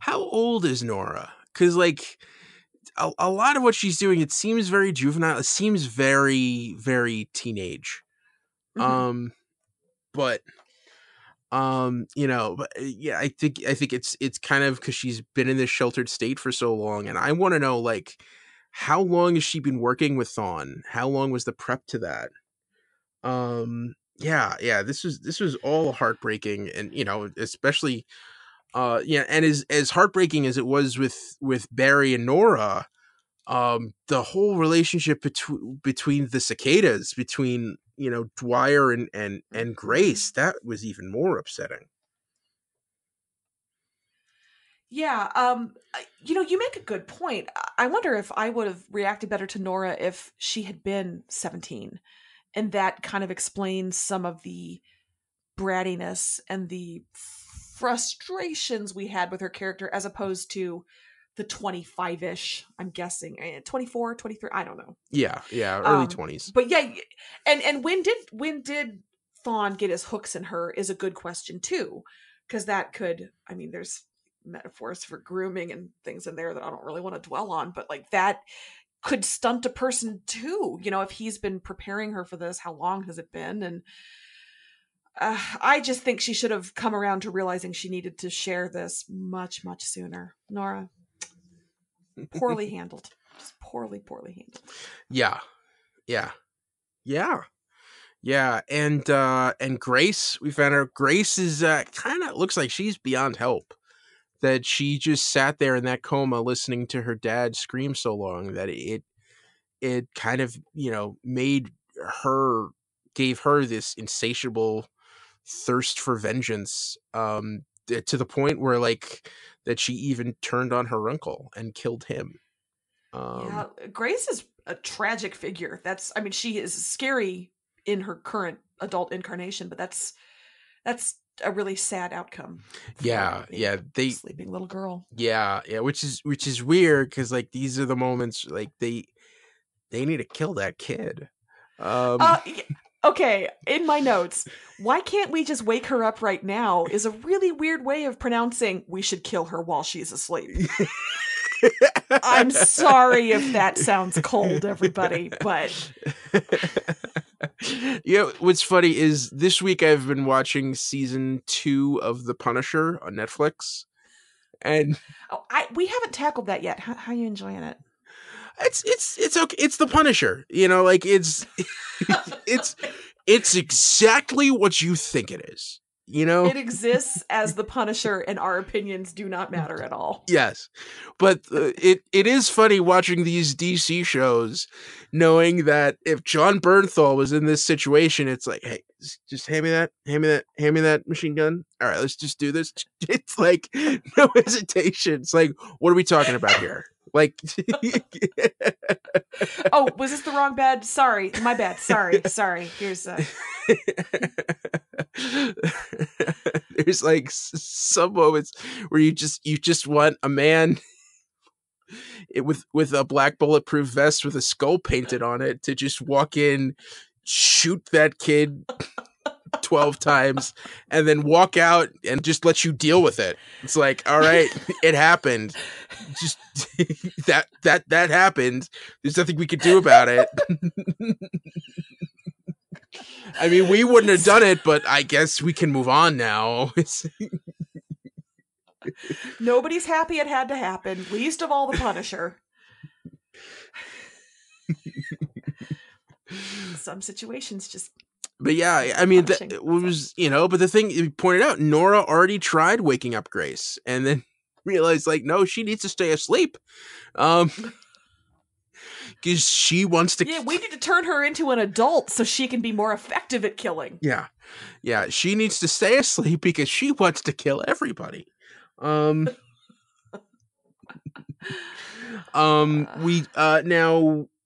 Speaker 9: old is Nora? Because, like, a lot of what she's doing, it seems very juvenile. It seems very, very teenage.
Speaker 10: Mm-hmm.
Speaker 9: But yeah, I think it's kind of because she's been in this sheltered state for so long, and I want to know, like, how long has she been working with Thawne? How long was the prep to that? Yeah, this was all heartbreaking, and especially and as heartbreaking as it was with Barry and Nora, the whole relationship between the cicadas, between Dwyer and Grace, that was even more upsetting.
Speaker 10: Yeah, you make a good point. I wonder if I would have reacted better to Nora if she had been 17, and that kind of explains some of the brattiness and the frustrations we had with her character, as opposed to the 25-ish, I'm guessing, 24, 23, I don't know.
Speaker 9: Yeah, early 20s.
Speaker 10: But yeah, and when did Thawne get his hooks in her is a good question too, because that could, there's metaphors for grooming and things in there that I don't really want to dwell on, but like that could stunt a person too. If he's been preparing her for this, how long has it been? And I just think she should have come around to realizing she needed to share this much, much sooner. Nora, poorly handled. Just poorly handled. Yeah. And Grace, we found out Grace is kind of looks like she's beyond help. That she just sat there in that coma listening to her dad scream so long that it kind of, gave her this insatiable thirst for vengeance, to the point where, like, that she even turned on her uncle and killed him. Yeah, Grace is a tragic figure. She is scary in her current adult incarnation, but that's a really sad outcome.
Speaker 9: Yeah,
Speaker 10: Sleeping little girl.
Speaker 9: Yeah, which is weird because, like, these are the moments, like, they need to kill that kid.
Speaker 10: Okay, in my notes, why can't we just wake her up right now is a really weird way of pronouncing we should kill her while she's asleep. I'm sorry if that sounds cold, everybody, but...
Speaker 9: What's funny is this week I've been watching season 2 of The Punisher on Netflix, and
Speaker 10: we haven't tackled that yet. How are you enjoying it?
Speaker 9: It's okay. It's The Punisher, like it's exactly what you think it is.
Speaker 10: It exists as the Punisher, and our opinions do not matter at all.
Speaker 9: Yes, but it is funny watching these DC shows, knowing that if John Bernthal was in this situation, it's like, hey, just hand me that machine gun. All right, let's just do this. It's like no hesitation. It's like, what are we talking about here? Like,
Speaker 10: oh, was this the wrong bed? Sorry, my bad. Sorry. Here's
Speaker 9: there's like some moments where you just want a man with a black bulletproof vest with a skull painted on it to just walk in, shoot that kid 12 times, and then walk out and just let you deal with it. It's like, all right, it happened. Just that happened. There's nothing we could do about it. I mean, we wouldn't have done it, but I guess we can move on now.
Speaker 10: Nobody's happy it had to happen, least of all the Punisher. Some situations just...
Speaker 9: But yeah, I mean, it was, but the thing you pointed out, Nora already tried waking up Grace and then realized, like, no, she needs to stay asleep. Because she wants to...
Speaker 10: Yeah, we need to turn her into an adult so she can be more effective at killing.
Speaker 9: Yeah. Yeah, she needs to stay asleep because she wants to kill everybody. We now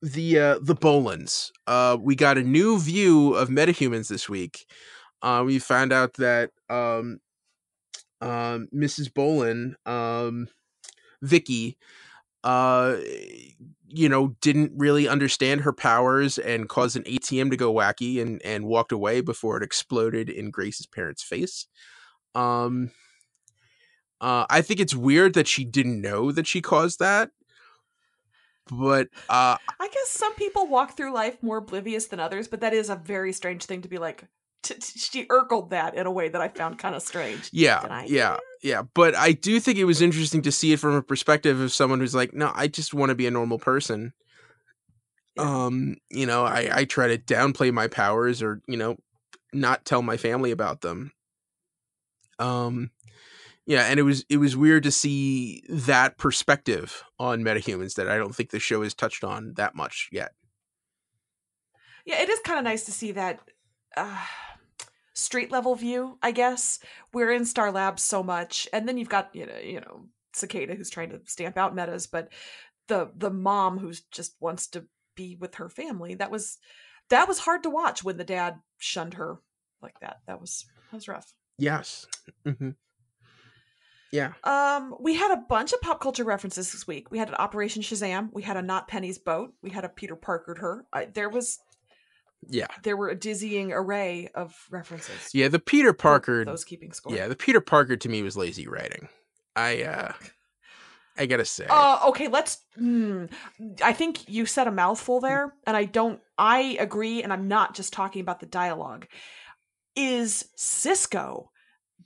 Speaker 9: the Bolins. We got a new view of metahumans this week. We found out that Mrs. Bolin, Vicky, didn't really understand her powers and caused an ATM to go wacky and walked away before it exploded in Grace's parents' face. I think it's weird that she didn't know that she caused that. But
Speaker 10: I guess some people walk through life more oblivious than others, but that is a very strange thing to be like, she urkled that in a way that I found kind of strange.
Speaker 9: Yeah. But I do think it was interesting to see it from a perspective of someone who's like, no, I just want to be a normal person. Yeah. I try to downplay my powers or, not tell my family about them. Yeah, and it was weird to see that perspective on metahumans that I don't think the show has touched on that much yet.
Speaker 10: Yeah, it is kind of nice to see that street level view, I guess. We're in Star Labs so much, and then you've got Cicada who's trying to stamp out metas, but the mom who's just wants to be with her family. That was hard to watch when the dad shunned her like that. That was rough.
Speaker 9: Yes. Mm-hmm. Yeah.
Speaker 10: We had a bunch of pop culture references this week. We had an Operation Shazam. We had a Not Penny's Boat. We had a Peter Parkered her. There were a dizzying array of references.
Speaker 9: Yeah, the Peter Parker.
Speaker 10: Those keeping score.
Speaker 9: Yeah, the Peter Parker to me was lazy writing. I gotta say.
Speaker 10: Okay. I think you said a mouthful there, and I agree, and I'm not just talking about the dialogue. Is Cisco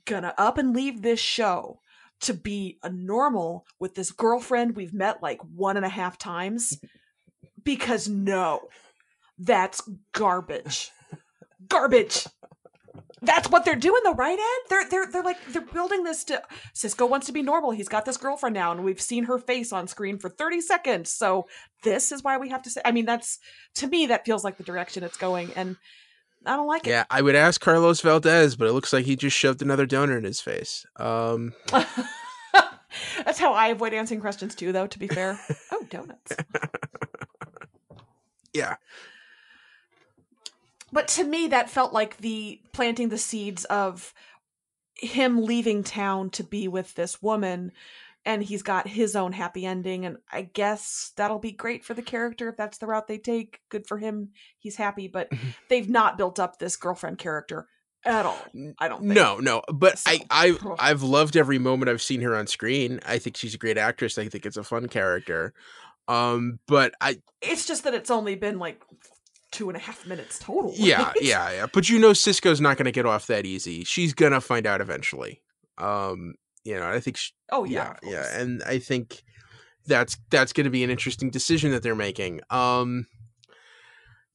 Speaker 10: gonna up and leave this show to be a normal with this girlfriend we've met like 1.5 times? Because no, that's garbage. That's what they're doing though, right, Ed? They're building this to... Cisco wants to be normal. He's got this girlfriend now, and we've seen her face on screen for 30 seconds. So this is why we have to say... I mean, to me, that feels like the direction it's going, and I don't like it.
Speaker 9: Yeah, I would ask Carlos Valdez, but it looks like he just shoved another donut in his face.
Speaker 10: That's how I avoid answering questions too, though, to be fair. Oh, donuts.
Speaker 9: Yeah.
Speaker 10: But to me, that felt like planting the seeds of him leaving town to be with this woman, and he's got his own happy ending, and I guess that'll be great for the character if that's the route they take. Good for him. He's happy, but they've not built up this girlfriend character at all. I don't think.
Speaker 9: No. But so, I've loved every moment I've seen her on screen. I think she's a great actress. I think it's a fun character. But
Speaker 10: it's just that it's only been like 2.5 minutes total.
Speaker 9: Yeah. But Cisco's not going to get off that easy. She's going to find out eventually. I think. Yeah. And I think that's going to be an interesting decision that they're making.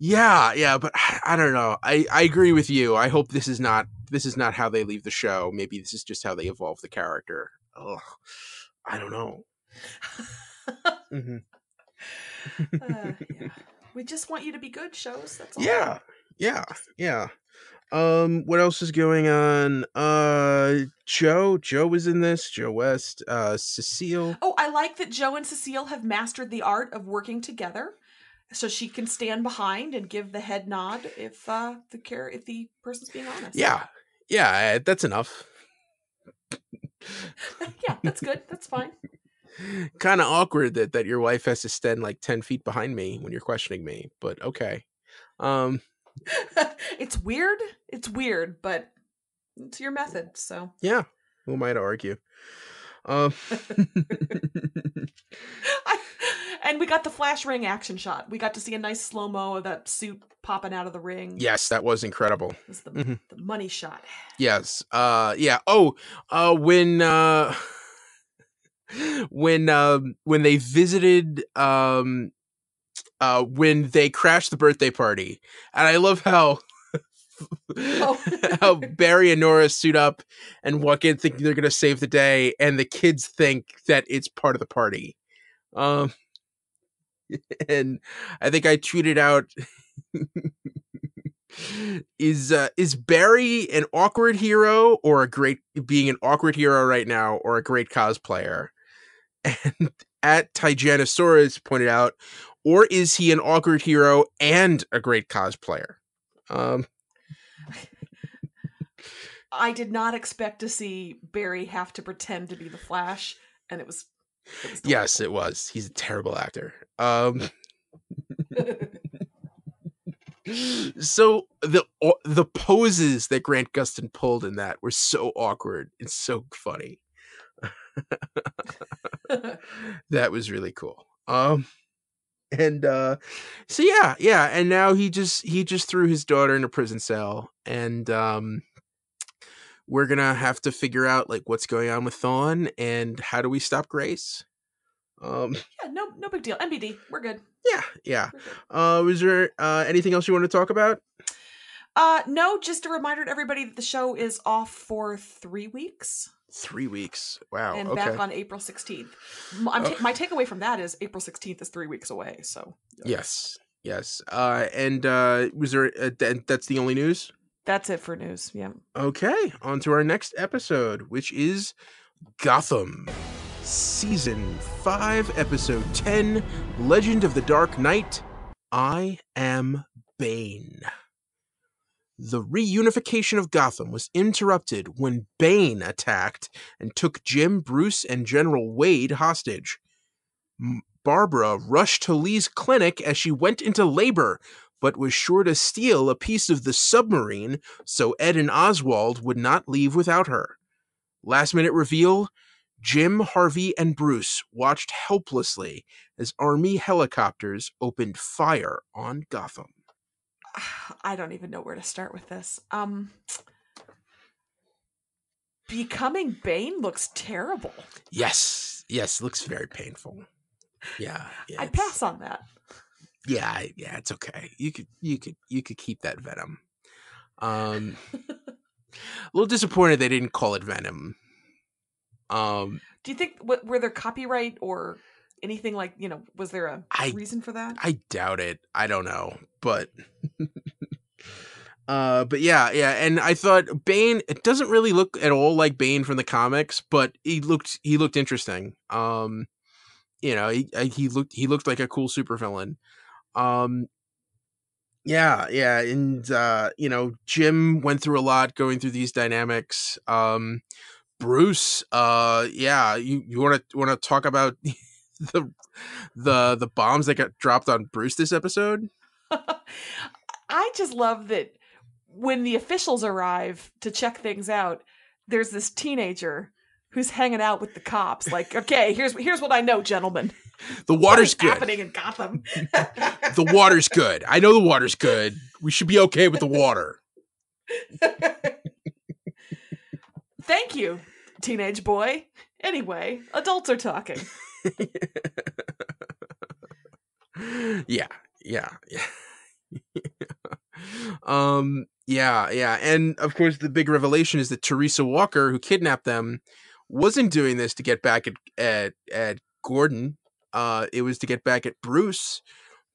Speaker 9: Yeah. But I don't know. I agree with you. I hope this is not this is not how they leave the show, maybe this is just how they evolve the character. Ugh, I don't know.
Speaker 10: Yeah. We just want you to be good, shows. That's all.
Speaker 9: Yeah. What else is going on? Joe was in this. Joe West, Cecile.
Speaker 10: Oh, I like that Joe and Cecile have mastered the art of working together, so she can stand behind and give the head nod if the person's being honest.
Speaker 9: Yeah, that's enough.
Speaker 10: Yeah, that's good. That's fine.
Speaker 9: Kind of awkward that your wife has to stand like 10 feet behind me when you're questioning me, but okay.
Speaker 10: It's weird, but it's your method, so.
Speaker 9: Yeah, who am I to argue?
Speaker 10: And we got the flash ring action shot. We got to see a nice slow-mo of that suit popping out of the ring.
Speaker 9: Yes, that was incredible.
Speaker 10: It was the money shot.
Speaker 9: Yes. Yeah. Oh, when they visited, when they crashed the birthday party, and I love how how Barry and Nora suit up and walk in thinking they're going to save the day, and the kids think that it's part of the party. And I think I tweeted out, is Barry an awkward hero or being an awkward hero right now, or a great cosplayer? And at Tijanosaurus pointed out, or is he an awkward hero and a great cosplayer?
Speaker 10: I did not expect to see Barry have to pretend to be the Flash, and it was
Speaker 9: yes, it was. He's a terrible actor. So the poses that Grant Gustin pulled in that were so awkward. It's so funny. That was really cool. And so yeah, and now he just threw his daughter in a prison cell, and we're gonna have to figure out like what's going on with Thawne and how do we stop Grace.
Speaker 10: Yeah, no big deal. MBD, we're good.
Speaker 9: Yeah. Was there anything else you want to talk about?
Speaker 10: No, just a reminder to everybody that the show is off for 3 weeks.
Speaker 9: 3 weeks. Wow.
Speaker 10: And
Speaker 9: okay.
Speaker 10: back on April 16th. My takeaway from that is April 16th is 3 weeks away. So
Speaker 9: yes. And was there? That's the only news.
Speaker 10: That's it for news. Yeah.
Speaker 9: Okay. On to our next episode, which is Gotham, Season 5, Episode 10, Legend of the Dark Knight. I am Bane. The reunification of Gotham was interrupted when Bane attacked and took Jim, Bruce, and General Wade hostage. Barbara rushed to Lee's clinic as she went into labor, but was sure to steal a piece of the submarine so Ed and Oswald would not leave without her. Last-minute reveal, Jim, Harvey, and Bruce watched helplessly as Army helicopters opened fire on Gotham.
Speaker 10: I don't even know where to start with this. Becoming Bane looks terrible.
Speaker 9: Yes, looks very painful. Yeah,
Speaker 10: I'd pass on that.
Speaker 9: Yeah, it's okay. You could keep that Venom. A little disappointed they didn't call it Venom.
Speaker 10: Do you think were there copyright or anything like, was there a reason for that?
Speaker 9: I doubt it. I don't know, but yeah, and I thought Bane, it doesn't really look at all like Bane from the comics, but he looked interesting. He looked like a cool supervillain. Yeah, and Jim went through a lot going through these dynamics. Bruce, you want to talk about the bombs that got dropped on Bruce this episode?
Speaker 10: I just love that when the officials arrive to check things out, there's this teenager who's hanging out with the cops. Like, okay, here's what I know, gentlemen.
Speaker 9: The water's good.
Speaker 10: Happening in Gotham.
Speaker 9: The water's good. I know the water's good. We should be okay with the water.
Speaker 10: Thank you, teenage boy. Anyway, adults are talking.
Speaker 9: Yeah. Yeah. And of course, the big revelation is that Teresa Walker, who kidnapped them, wasn't doing this to get back at Gordon. It was to get back at Bruce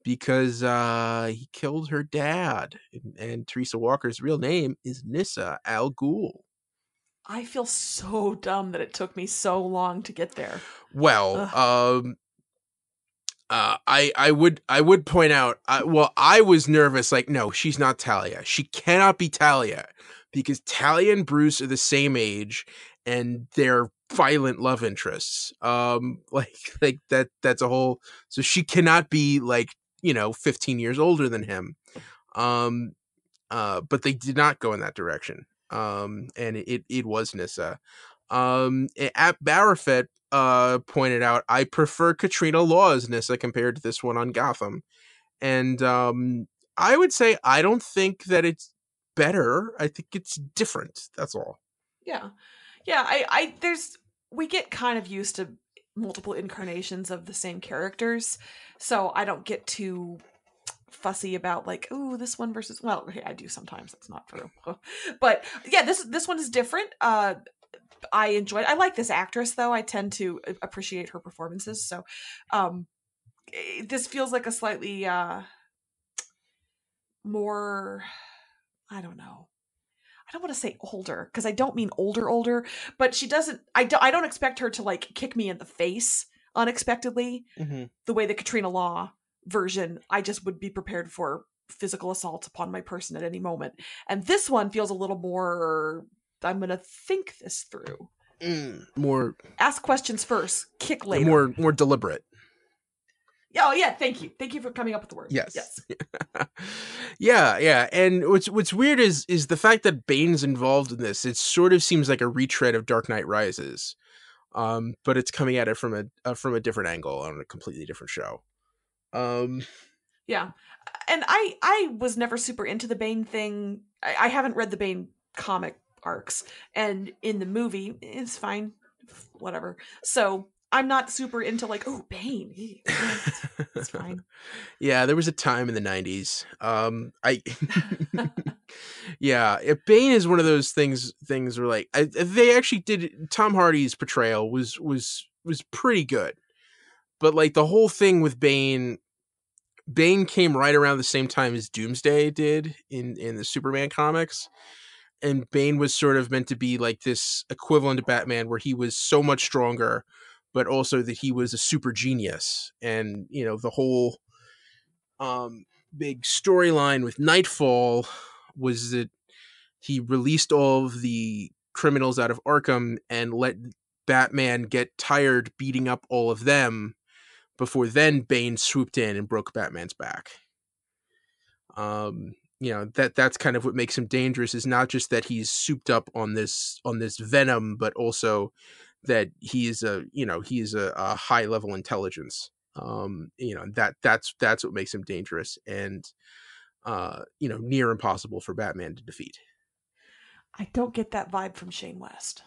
Speaker 9: because he killed her dad. And Teresa Walker's real name is Nyssa Al Ghul.
Speaker 10: I feel so dumb that it took me so long to get there.
Speaker 9: Well, I would point out. I was nervous. Like, no, she's not Talia. She cannot be Talia because Talia and Bruce are the same age, and they're violent love interests. Like that. That's a whole. So she cannot be like 15 years older than him. But they did not go in that direction. And it was Nyssa. At Barrafet pointed out, I prefer Katrina Law as Nyssa compared to this one on Gotham. And I would say I don't think that it's better. I think it's different. That's all.
Speaker 10: Yeah. We get kind of used to multiple incarnations of the same characters, so I don't get too fussy about like, ooh, this one versus. Well, okay, I do sometimes. That's not true, but yeah, this one is different. I like this actress though. I tend to appreciate her performances. So, this feels like a slightly more. I don't know. I don't want to say older because I don't mean older, but she doesn't. I don't expect her to like kick me in the face unexpectedly. Mm-hmm. The way the Katrina Law version, I just would be prepared for physical assault upon my person at any moment. And this one feels a little more. I'm gonna think this through.
Speaker 9: More
Speaker 10: ask questions first, kick later.
Speaker 9: More deliberate.
Speaker 10: Oh yeah, thank you for coming up with the word.
Speaker 9: Yes. Yeah. And what's weird is the fact that Bane's involved in this. It sort of seems like a retread of Dark Knight Rises, but it's coming at it from a different angle on a completely different show.
Speaker 10: Yeah, and I was never super into the Bane thing. I haven't read the Bane comic arcs, and in the movie, it's fine, whatever. So. I'm not super into like, oh, Bane. It's fine.
Speaker 9: Yeah, there was a time in the 90s. Bane is one of those things where like they actually did. Tom Hardy's portrayal was pretty good, but like the whole thing with Bane came right around the same time as Doomsday did in the Superman comics. And Bane was sort of meant to be like this equivalent to Batman where he was so much stronger, but also that he was a super genius. And, the whole big storyline with Nightfall was that he released all of the criminals out of Arkham and let Batman get tired beating up all of them before then Bane swooped in and broke Batman's back. That's kind of what makes him dangerous, is not just that he's souped up on this venom, but also that he is a high level intelligence. That's what makes him dangerous and near impossible for Batman to defeat.
Speaker 10: I don't get that vibe from Shane West.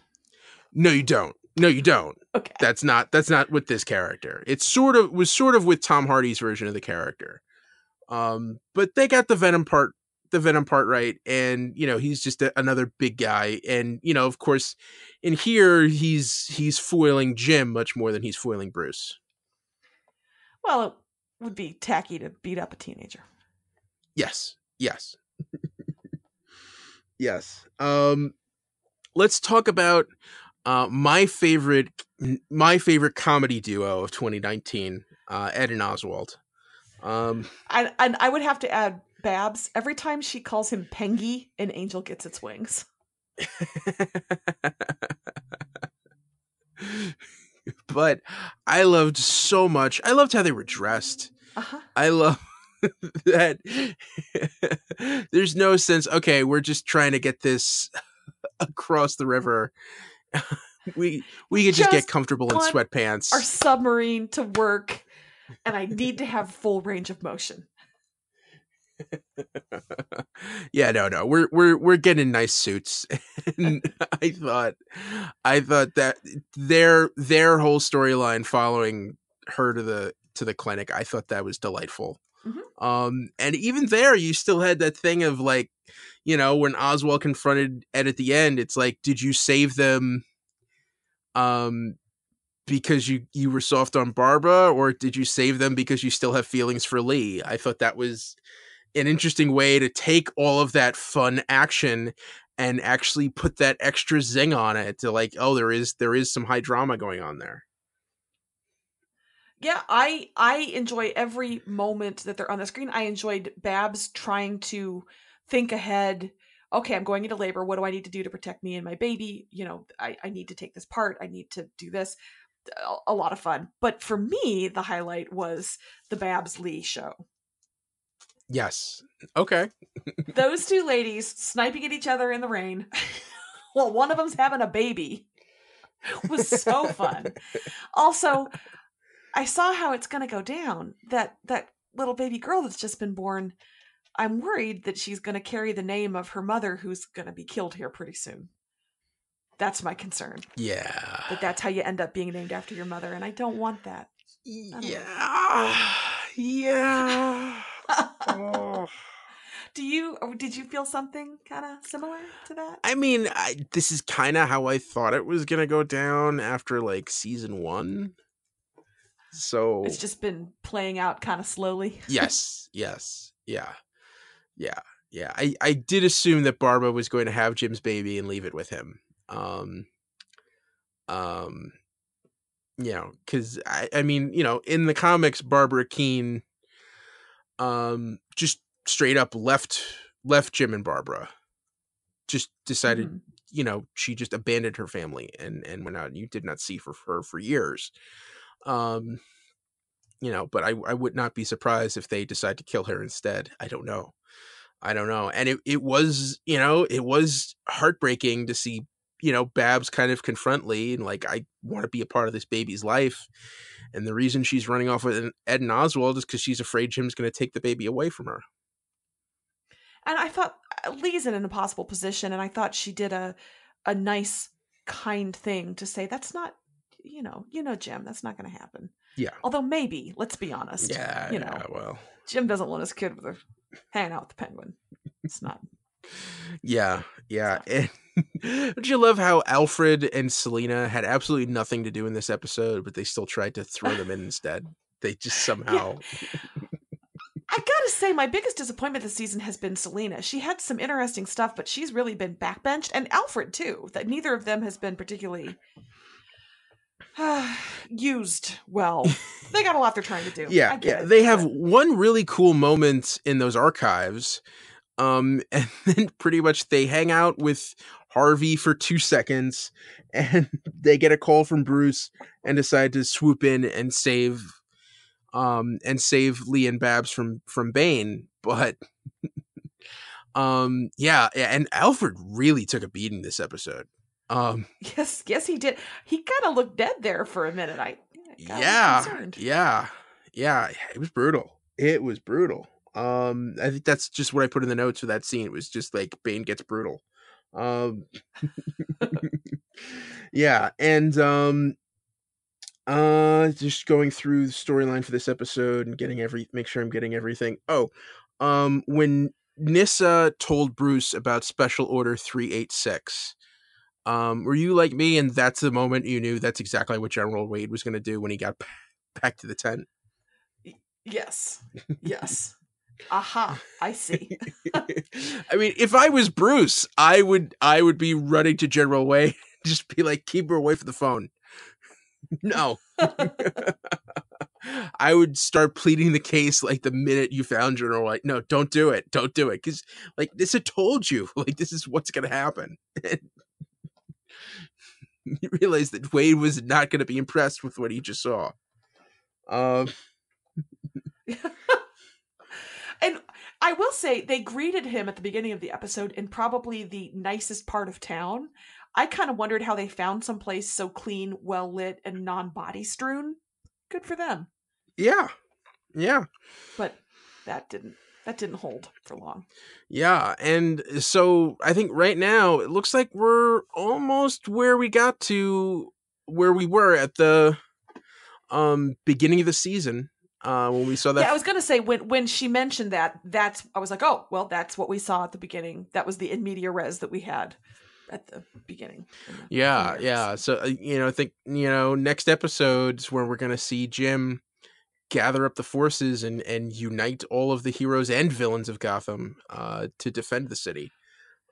Speaker 9: No, you don't. Okay. That's not with this character. It was sort of with Tom Hardy's version of the character. But they got the venom part right, and he's just another big guy, and of course in here he's foiling Jim much more than he's foiling Bruce.
Speaker 10: Well, it would be tacky to beat up a teenager.
Speaker 9: Yes. Yes. Let's talk about my favorite comedy duo of 2019, Ed and Oswald.
Speaker 10: And I would have to add Babs. Every time she calls him Pengy, an angel gets its wings.
Speaker 9: But I loved so much. I loved how they were dressed.
Speaker 10: Uh-huh.
Speaker 9: I love that. There's no sense. Okay, we're just trying to get this across the river. We could just get comfortable in sweatpants.
Speaker 10: Our submarine to work, and I need to have full range of motion.
Speaker 9: Yeah, no. We're getting nice suits. And I thought that their whole storyline following her to the clinic, I thought that was delightful. And even there, you still had that thing of like, you know, when Oswald confronted Ed at the end, it's like, did you save them because you were soft on Barbara, or did you save them because you still have feelings for Lee? I thought that was an interesting way to take all of that fun action and actually put that extra zing on it to like, oh, there is some high drama going on there.
Speaker 10: Yeah, I enjoy every moment that they're on the screen. I enjoyed Babs trying to think ahead. Okay, I'm going into labor. What do I need to do to protect me and my baby? You know, I need to take this part. I need to do this. A lot of fun. But for me, the highlight was the Babs Lee show.
Speaker 9: Yes. Okay.
Speaker 10: Those two ladies sniping at each other in the rain while one of them's having a baby was so fun. Also, I saw how it's going to go down. That little baby girl that's just been born, I'm worried that she's going to carry the name of her mother, who's going to be killed here pretty soon. That's my concern.
Speaker 9: Yeah.
Speaker 10: That's how you end up being named after your mother, and I don't want that.
Speaker 9: Yeah. Oh.
Speaker 10: Did you feel something kind of similar to that?
Speaker 9: I mean, this is kind of how I thought it was going to go down after like season 1. So
Speaker 10: it's just been playing out kind of slowly.
Speaker 9: Yes. Yeah. I did assume that Barbara was going to have Jim's baby and leave it with him. You know, because I mean, you know, in the comics, Barbara Keene, just straight up left Jim and Barbara. Just decided, you know, she just abandoned her family and went out. And you did not see her for years. You know, but I would not be surprised if they decide to kill her instead. I don't know. And it was, you know, it was heartbreaking to see, you know, Babs kind of confront Lee and like, I want to be a part of this baby's life. And the reason she's running off with Ed and Oswald is because she's afraid Jim's going to take the baby away from her.
Speaker 10: And I thought Lee's in an impossible position. And I thought she did a nice, kind thing to say, that's not, you know, Jim, that's not going to happen.
Speaker 9: Yeah.
Speaker 10: Although maybe, let's be honest.
Speaker 9: Yeah.
Speaker 10: You know,
Speaker 9: well,
Speaker 10: Jim doesn't want his kid with her hanging out with the penguin. It's not.
Speaker 9: Yeah. And don't you love how Alfred and Selena had absolutely nothing to do in this episode, but they still tried to throw them in instead? They just somehow.
Speaker 10: Yeah. I gotta say, my biggest disappointment this season has been Selena. She had some interesting stuff, but she's really been backbenched, and Alfred too. That neither of them has been particularly used well. They got a lot they're trying to do.
Speaker 9: Yeah. They have one really cool moment in those archives. And then pretty much they hang out with Harvey for 2 seconds and they get a call from Bruce and decide to swoop in and save Lee and Babs from Bane. But yeah, and Alfred really took a beating this episode.
Speaker 10: Yes, he did. He kind of looked dead there for a minute.
Speaker 9: Yeah, it was brutal. I think that's just what I put in the notes for that scene. It was just like Bane gets brutal. Yeah, and just going through the storyline for this episode and make sure I'm getting everything. When Nyssa told Bruce about Special Order 386, were you like me and that's the moment you knew that's exactly what General Wade was going to do when he got back to the tent?
Speaker 10: Yes. Aha, I see.
Speaker 9: I mean, if I was Bruce, I would be running to General Wade, just be like, keep her away from the phone. No. I would start pleading the case like the minute you found General Wade. No, don't do it. Because like this had told you, like this is what's going to happen. You realize that Wade was not going to be impressed with what he just saw.
Speaker 10: And I will say they greeted him at the beginning of the episode in probably the nicest part of town. I kind of wondered how they found some place so clean, well lit, and non-body strewn. Good for them.
Speaker 9: Yeah.
Speaker 10: But that didn't hold for long.
Speaker 9: Yeah, and so I think right now it looks like we're almost where we got to where we were at the beginning of the season. when we saw that.
Speaker 10: Yeah, I was gonna say when she mentioned that, I was like, oh, well, that's what we saw at the beginning. That was the in media res that we had at the beginning.
Speaker 9: Yeah. So I think next episode's where we're gonna see Jim gather up the forces and unite all of the heroes and villains of Gotham to defend the city.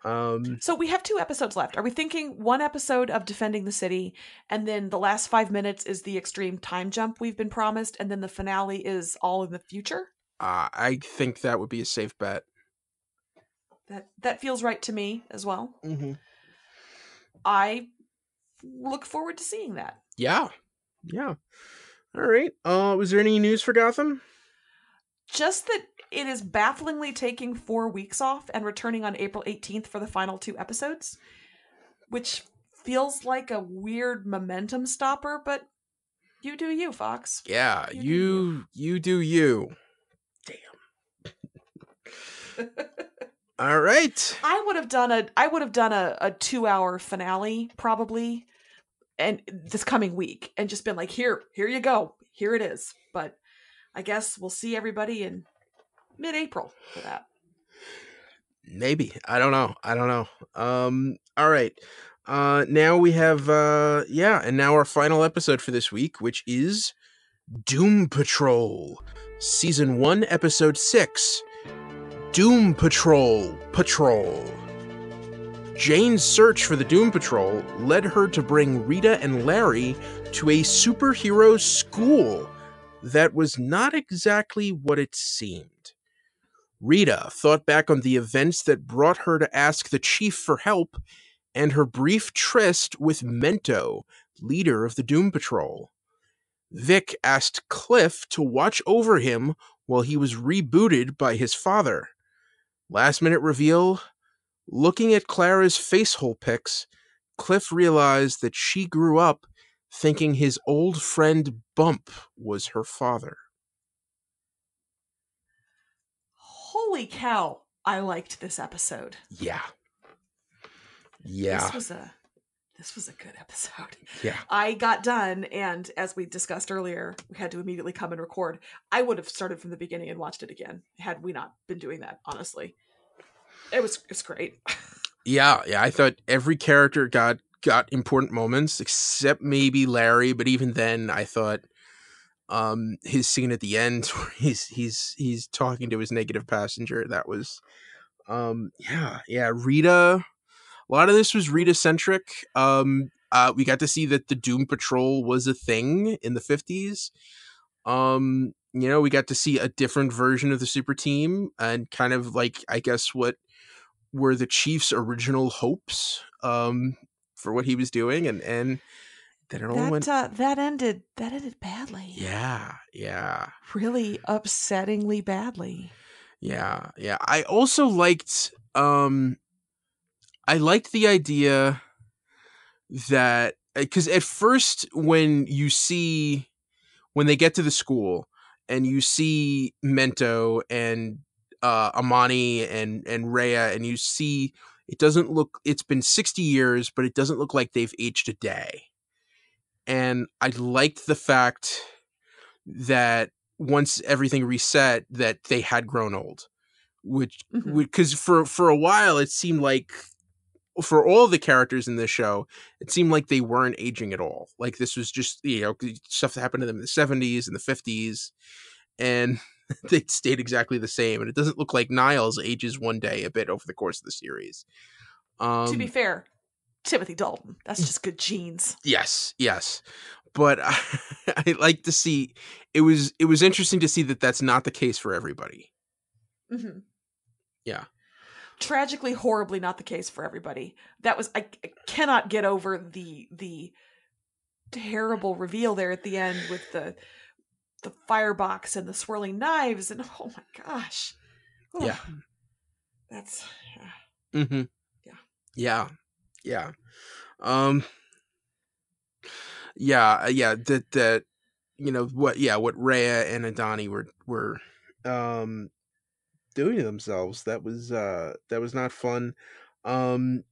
Speaker 10: So we have 2 episodes left. Are we thinking 1 episode of defending the city, and then the last 5 minutes is the extreme time jump we've been promised, and then the finale is all in the future?
Speaker 9: I think that would be a safe bet.
Speaker 10: That feels right to me as well.
Speaker 9: Mm-hmm.
Speaker 10: I look forward to seeing that.
Speaker 9: Yeah. All right. Was there any news for Gotham?
Speaker 10: Just that it is bafflingly taking 4 weeks off and returning on April 18th for the final 2 episodes, which feels like a weird momentum stopper, but you do you, Fox.
Speaker 9: Yeah, you do you. Damn. All right.
Speaker 10: I would have done a 2-hour finale probably, and this coming week, and just been like, here you go, here it is. But I guess we'll see everybody in mid-April for that.
Speaker 9: Maybe. I don't know. All right. Now we have and now our final episode for this week, which is Doom Patrol, Season 1, Episode 6. Doom Patrol. Jane's search for the Doom Patrol led her to bring Rita and Larry to a superhero school that was not exactly what it seemed. Rita thought back on the events that brought her to ask the chief for help and her brief tryst with Mento, leader of the Doom Patrol. Vic asked Cliff to watch over him while he was rebooted by his father. Last minute reveal, looking at Clara's facehole pics, Cliff realized that she grew up thinking his old friend Bump was her father.
Speaker 10: Holy cow, I liked this episode.
Speaker 9: Yeah.
Speaker 10: This was a good episode.
Speaker 9: Yeah.
Speaker 10: I got done, and as we discussed earlier, we had to immediately come and record. I would have started from the beginning and watched it again had we not been doing that, honestly. It's great.
Speaker 9: Yeah, I thought every character got important moments, except maybe Larry, but even then I thought his scene at the end where he's talking to his negative passenger, that was Rita. A lot of this was Rita centric. We got to see that the Doom Patrol was a thing in the 50s. We got to see a different version of the super team and kind of like, I guess, what were the Chief's original hopes for what he was doing, and then it all went
Speaker 10: that ended badly.
Speaker 9: Yeah.
Speaker 10: Really upsettingly badly.
Speaker 9: Yeah. I also liked the idea that, because at first when they get to the school and you see Mento and Amani and Rhea, and you see it's been 60 years, but it doesn't look like they've aged a day. And I liked the fact that once everything reset, that they had grown old, which because for a while it seemed like, for all the characters in this show, it seemed like they weren't aging at all. Like this was just stuff that happened to them in the 70s and the 50s, and they stayed exactly the same. And it doesn't look like Niles ages one day a bit over the course of the series.
Speaker 10: To be fair, Timothy Dalton, that's just good genes.
Speaker 9: Yes. But I like to see, it was interesting to see that that's not the case for everybody.
Speaker 10: Mm-hmm.
Speaker 9: Yeah.
Speaker 10: Tragically, horribly not the case for everybody. I cannot get over the terrible reveal there at the end with the firebox and the swirling knives, and oh my gosh. Ooh.
Speaker 9: Yeah.
Speaker 10: That's
Speaker 9: mm-hmm. Yeah. That what Rhea and Adani were doing to themselves, that was not fun. When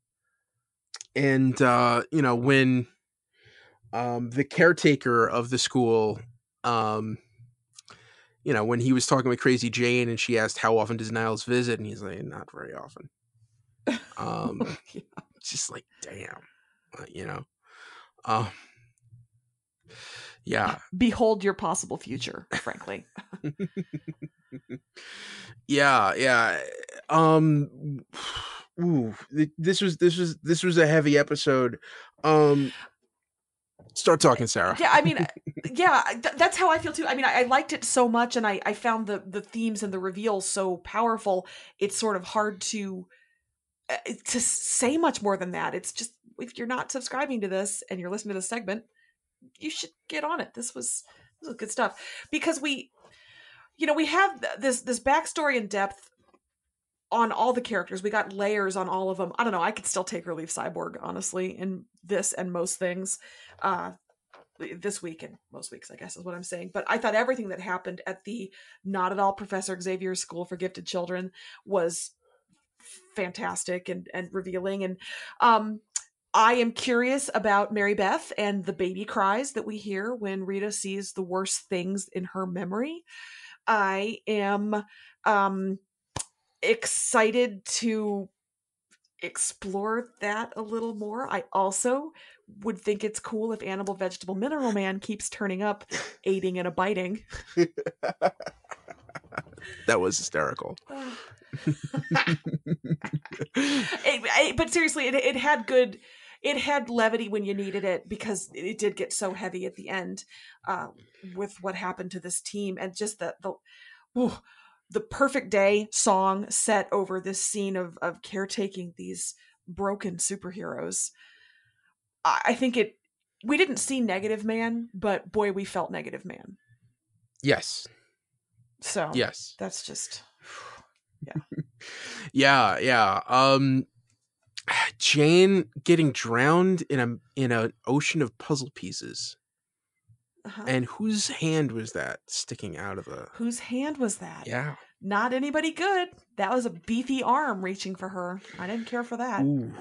Speaker 9: the caretaker of the school when he was talking with Crazy Jane and she asked how often does Niles visit, and he's like, not very often.
Speaker 10: Yeah.
Speaker 9: Just like, damn, yeah.
Speaker 10: Behold your possible future, frankly.
Speaker 9: Yeah. Ooh, this was a heavy episode. Start talking, Sarah.
Speaker 10: Yeah, I mean, that's how I feel too. I mean, I liked it so much, and I found the themes and the reveals so powerful. It's sort of hard to say much more than that. It's just, if you're not subscribing to this and you're listening to this segment, you should get on it. This was good stuff, because we have this backstory and depth on all the characters. We got layers on all of them. I don't know. I could still take or leave Cyborg, honestly, in this and most things. This week and most weeks, I guess is what I'm saying. But I thought everything that happened at the Not at All Professor Xavier's School for Gifted Children was fantastic and revealing. And I am curious about Mary Beth and the baby cries that we hear when Rita sees the worst things in her memory. I am excited to explore that a little more. I also would think it's cool if Animal Vegetable Mineral Man keeps turning up, aiding and abiding.
Speaker 9: That was hysterical.
Speaker 10: But seriously, it had good. It had levity when you needed it, because it did get so heavy at the end with what happened to this team, and just the perfect day song set over this scene of caretaking these broken superheroes. I think we didn't see Negative Man, but boy, we felt Negative Man.
Speaker 9: Yes.
Speaker 10: So
Speaker 9: yes,
Speaker 10: that's just,
Speaker 9: yeah. Jane getting drowned in an ocean of puzzle pieces.
Speaker 10: Uh-huh.
Speaker 9: And whose hand was that sticking out of the...
Speaker 10: Whose hand was that?
Speaker 9: Yeah.
Speaker 10: Not anybody good. That was a beefy arm reaching for her. I didn't care for that.
Speaker 9: Ooh.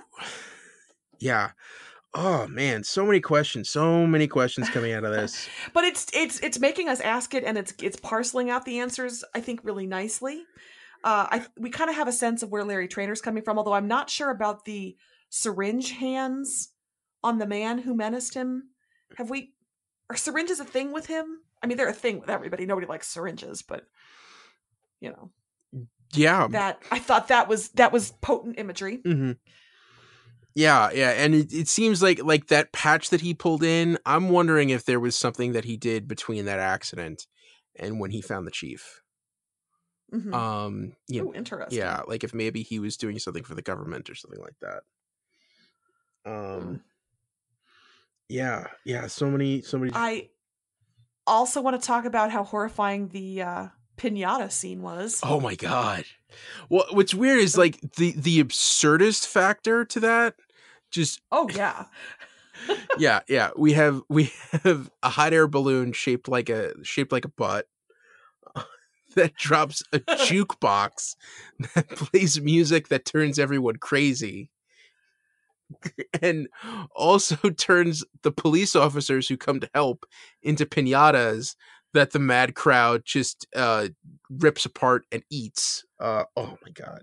Speaker 9: Yeah. Oh man, so many questions coming out of this.
Speaker 10: But it's making us ask it, and it's parceling out the answers, I think, really nicely. We kind of have a sense of where Larry Trainor's coming from, although I'm not sure about the syringe hands on the man who menaced him. Are syringes a thing with him? I mean, they're a thing with everybody. Nobody likes syringes, but
Speaker 9: yeah,
Speaker 10: that I thought that was potent imagery.
Speaker 9: Mm-hmm. Yeah, and it seems like that patch that he pulled in. I'm wondering if there was something that he did between that accident and when he found the chief.
Speaker 10: Mm-hmm. Interesting.
Speaker 9: Yeah, like if maybe he was doing something for the government or something like that. Yeah, so many.
Speaker 10: I also want to talk about how horrifying the piñata scene was.
Speaker 9: Oh my god! Well, what's weird is like the absurdist factor to that. Just
Speaker 10: yeah.
Speaker 9: yeah. We have a hot air balloon shaped like a butt that drops a jukebox that plays music that turns everyone crazy. And also turns the police officers who come to help into piñatas that the mad crowd just rips apart and eats. Oh my god.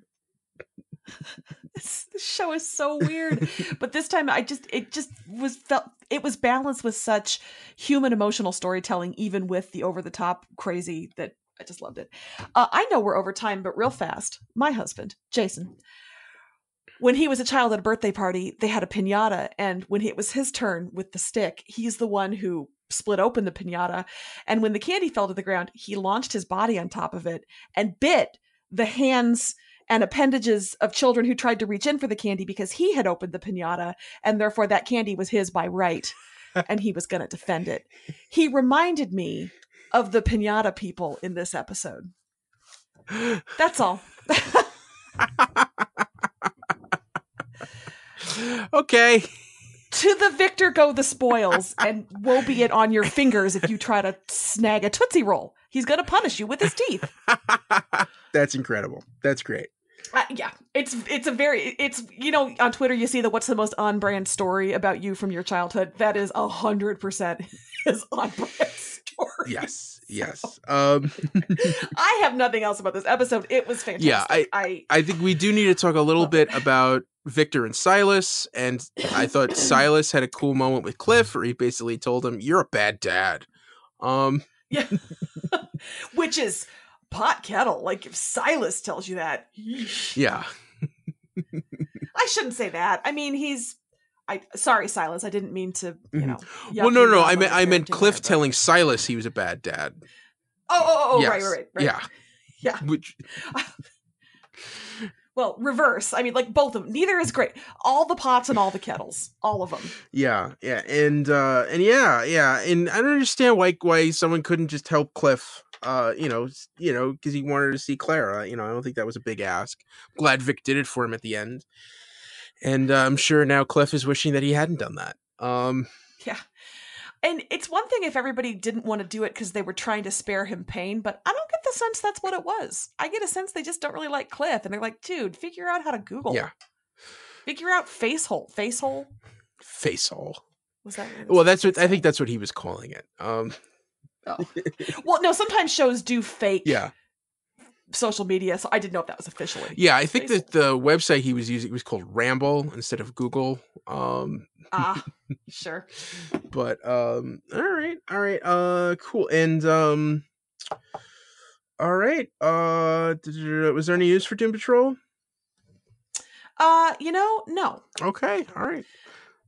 Speaker 10: This show is so weird. But this time it was balanced with such human emotional storytelling, even with the over the top crazy, that I just loved it. I know we're over time, but real fast. My husband, Jason, when he was a child at a birthday party, they had a piñata, and when it was his turn with the stick, he's the one who split open the piñata, and when the candy fell to the ground, he launched his body on top of it and bit the hands and appendages of children who tried to reach in for the candy, because he had opened the piñata, and therefore that candy was his by right, and he was going to defend it. He reminded me of the piñata people in this episode. That's all.
Speaker 9: Okay.
Speaker 10: To the victor go the spoils, and woe be it on your fingers if you try to snag a Tootsie Roll. He's going to punish you with his teeth.
Speaker 9: That's incredible. That's great.
Speaker 10: Yeah, it's on Twitter you see what's the most on-brand story about you from your childhood. That is 100% his on-brand story. story.
Speaker 9: Yes.
Speaker 10: I have nothing else about this episode. It was fantastic.
Speaker 9: Yeah, I think we do need to talk a little bit about Victor and Silas, and I thought Silas had a cool moment with Cliff where he basically told him, "You're a bad dad."
Speaker 10: Yeah. Which is pot kettle. Like, if Silas tells you that.
Speaker 9: Yeah.
Speaker 10: I shouldn't say that. I mean, sorry, Silas. I didn't mean to,
Speaker 9: Well, no. I meant Cliff telling Silas he was a bad dad.
Speaker 10: Oh,
Speaker 9: yes.
Speaker 10: right.
Speaker 9: Yeah. Which...
Speaker 10: Well, reverse. I mean, like, both of them. Neither is great. All the pots and all the kettles. All of them.
Speaker 9: Yeah. And I don't understand why someone couldn't just help Cliff, because he wanted to see Clara. I don't think that was a big ask. Glad Vic did it for him at the end. And I'm sure now Cliff is wishing that he hadn't done that.
Speaker 10: Yeah. And it's one thing if everybody didn't want to do it because they were trying to spare him pain, but I don't get the sense that's what it was. I get a sense they just don't really like Cliff, and they're like, dude, figure out how to Google.
Speaker 9: Yeah.
Speaker 10: Figure out facehole. Facehole?
Speaker 9: Facehole.
Speaker 10: Was that?
Speaker 9: Well, I think that's what he was calling it.
Speaker 10: Oh. Well, no, sometimes shows do fake social media, so I didn't know if that was officially.
Speaker 9: Yeah, I think that the website he was using was called Ramble instead of Google.
Speaker 10: Sure.
Speaker 9: But all right, cool. And all right, was there any news for Doom Patrol?
Speaker 10: No.
Speaker 9: Okay, all right.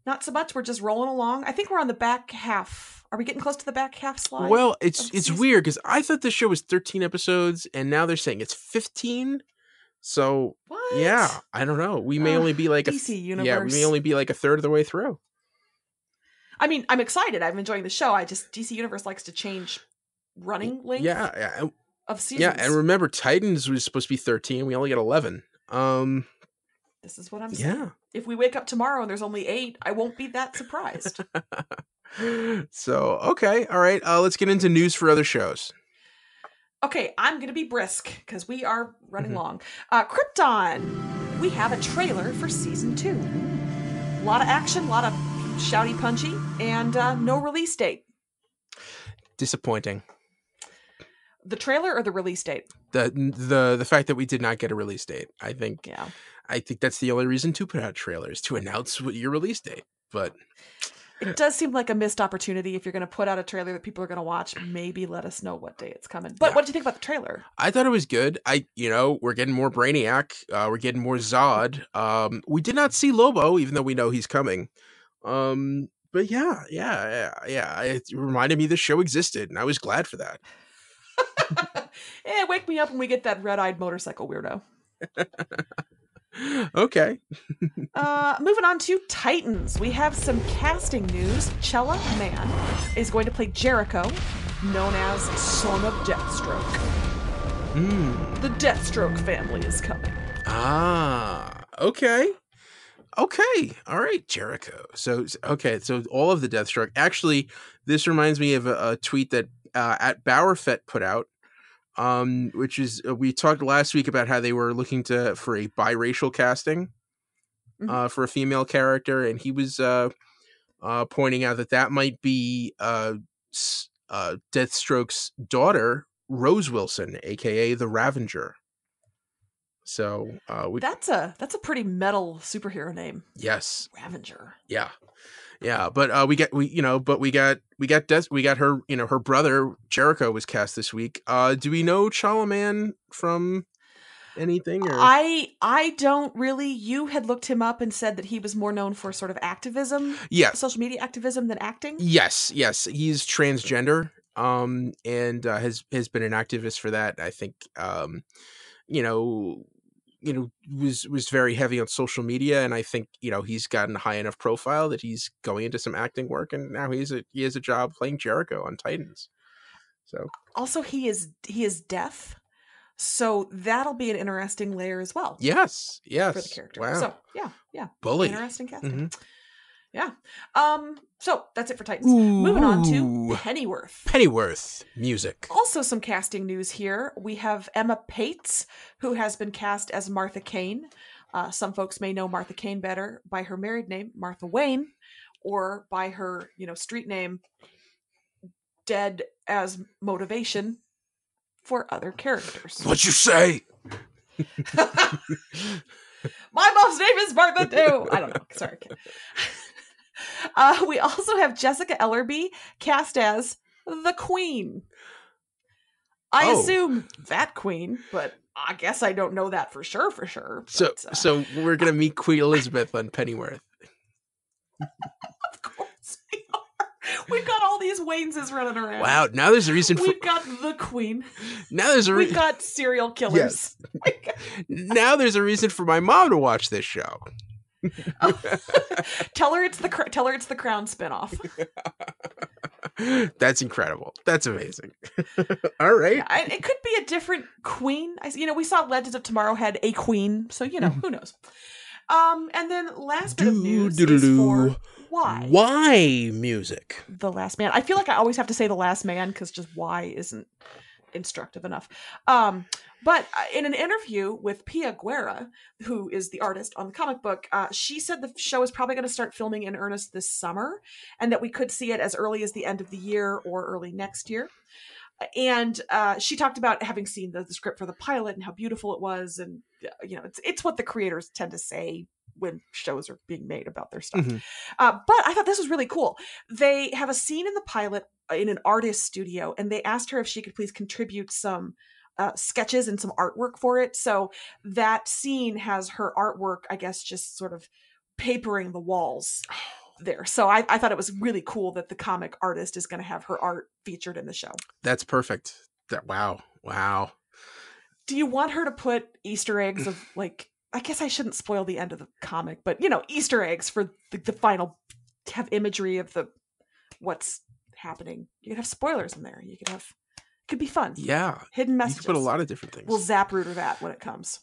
Speaker 10: Not so much. We're just rolling along. I think we're on the back half. Are we getting close to the back half slide?
Speaker 9: Well, it's weird because I thought the show was 13 episodes, and now they're saying it's 15. So
Speaker 10: what?
Speaker 9: Yeah, I don't know. We may only be like
Speaker 10: DC Universe.
Speaker 9: Yeah, we may only be like a third of the way through.
Speaker 10: I mean, I'm excited. I'm enjoying the show. DC Universe likes to change running length.
Speaker 9: Yeah.
Speaker 10: Of seasons.
Speaker 9: Yeah, and remember, Titans was supposed to be 13. We only get 11.
Speaker 10: This is what I'm saying.
Speaker 9: Yeah.
Speaker 10: If we wake up tomorrow and there's only 8, I won't be that surprised.
Speaker 9: So, okay. All right. Let's get into news for other shows.
Speaker 10: Okay, I'm going to be brisk because we are running long. Krypton. We have a trailer for season 2. A lot of action, a lot of shouty punchy, and no release date.
Speaker 9: Disappointing.
Speaker 10: The trailer or the release date?
Speaker 9: The fact that we did not get a release date. I think that's the only reason to put out trailers, to announce your release date. But
Speaker 10: it does seem like a missed opportunity. If you're going to put out a trailer that people are going to watch, maybe let us know what day it's coming. But what did you think about the trailer?
Speaker 9: I thought it was good. We're getting more Brainiac. We're getting more Zod. We did not see Lobo, even though we know he's coming. But yeah. It reminded me the show existed, and I was glad for that.
Speaker 10: Wake me up when we get that red-eyed motorcycle weirdo.
Speaker 9: Okay.
Speaker 10: Moving on to Titans. We have some casting news. Chella Mann is going to play Jericho, known as Son of Deathstroke. The Deathstroke family is coming.
Speaker 9: Okay. All right, Jericho. So all of the Deathstroke. Actually, this reminds me of a tweet that at Bowerfett put out, which is we talked last week about how they were looking for a biracial casting for a female character, and he was pointing out that might be Deathstroke's daughter, Rose Wilson, aka the Ravenger. So
Speaker 10: that's a pretty metal superhero name.
Speaker 9: Yes,
Speaker 10: Ravenger.
Speaker 9: Yeah, but we got her. Her brother Jericho was cast this week. Do we know Chella Mann from anything? Or?
Speaker 10: I don't really. You had looked him up and said that he was more known for sort of activism, social media activism than acting. Yes,
Speaker 9: he's transgender, and has been an activist for that. I think, was very heavy on social media, and I think he's gotten a high enough profile that he's going into some acting work, and now he has a job playing Jericho on Titans. So
Speaker 10: also he is deaf, so that'll be an interesting layer as well.
Speaker 9: Yes,
Speaker 10: for the character.
Speaker 9: Wow.
Speaker 10: So yeah,
Speaker 9: bully,
Speaker 10: interesting casting.
Speaker 9: Mm-hmm.
Speaker 10: Yeah. So that's it for Titans. Moving on to Pennyworth.
Speaker 9: Pennyworth music.
Speaker 10: Also some casting news here. We have Emma Pates, who has been cast as Martha Kane. Some folks may know Martha Kane better by her married name, Martha Wayne, or by her, street name, dead as motivation for other characters.
Speaker 9: What'd you say?
Speaker 10: My mom's name is Martha too. I don't know. Sorry. We also have Jessica Ellerby cast as the Queen. I assume that Queen, but I guess I don't know that for sure. But,
Speaker 9: so we're gonna meet Queen Elizabeth on Pennyworth.
Speaker 10: Of course we are. We've got all these Wayneses running around.
Speaker 9: Wow, now there's a reason
Speaker 10: We've got the Queen.
Speaker 9: Now there's
Speaker 10: We've got serial killers.
Speaker 9: Yes. Now there's a reason for my mom to watch this show.
Speaker 10: Tell her it's the Crown spinoff.
Speaker 9: That's incredible. That's amazing. All right.
Speaker 10: Yeah, it could be a different queen. We saw Legends of Tomorrow had a queen, so who knows. And then last bit of news is for
Speaker 9: Why music?
Speaker 10: The Last Man. I feel like I always have to say The Last Man because just why isn't instructive enough. But in an interview with Pia Guerra, who is the artist on the comic book, she said the show is probably going to start filming in earnest this summer and that we could see it as early as the end of the year or early next year. And she talked about having seen the script for the pilot and how beautiful it was. And, it's what the creators tend to say when shows are being made about their stuff.
Speaker 9: Mm-hmm.
Speaker 10: But I thought this was really cool. They have a scene in the pilot in an artist studio, and they asked her if she could please contribute some sketches and some artwork for it. So that scene has her artwork, I guess, just sort of papering the walls there. So I thought it was really cool that the comic artist is going to have her art featured in the show.
Speaker 9: That's perfect. Wow.
Speaker 10: Do you want her to put Easter eggs of I guess I shouldn't spoil the end of the comic, but Easter eggs for the final, have imagery of what's happening. You could have spoilers in there. Could be fun.
Speaker 9: Yeah.
Speaker 10: Hidden messages.
Speaker 9: You could put a lot of different things.
Speaker 10: We'll Zapruder that when it comes.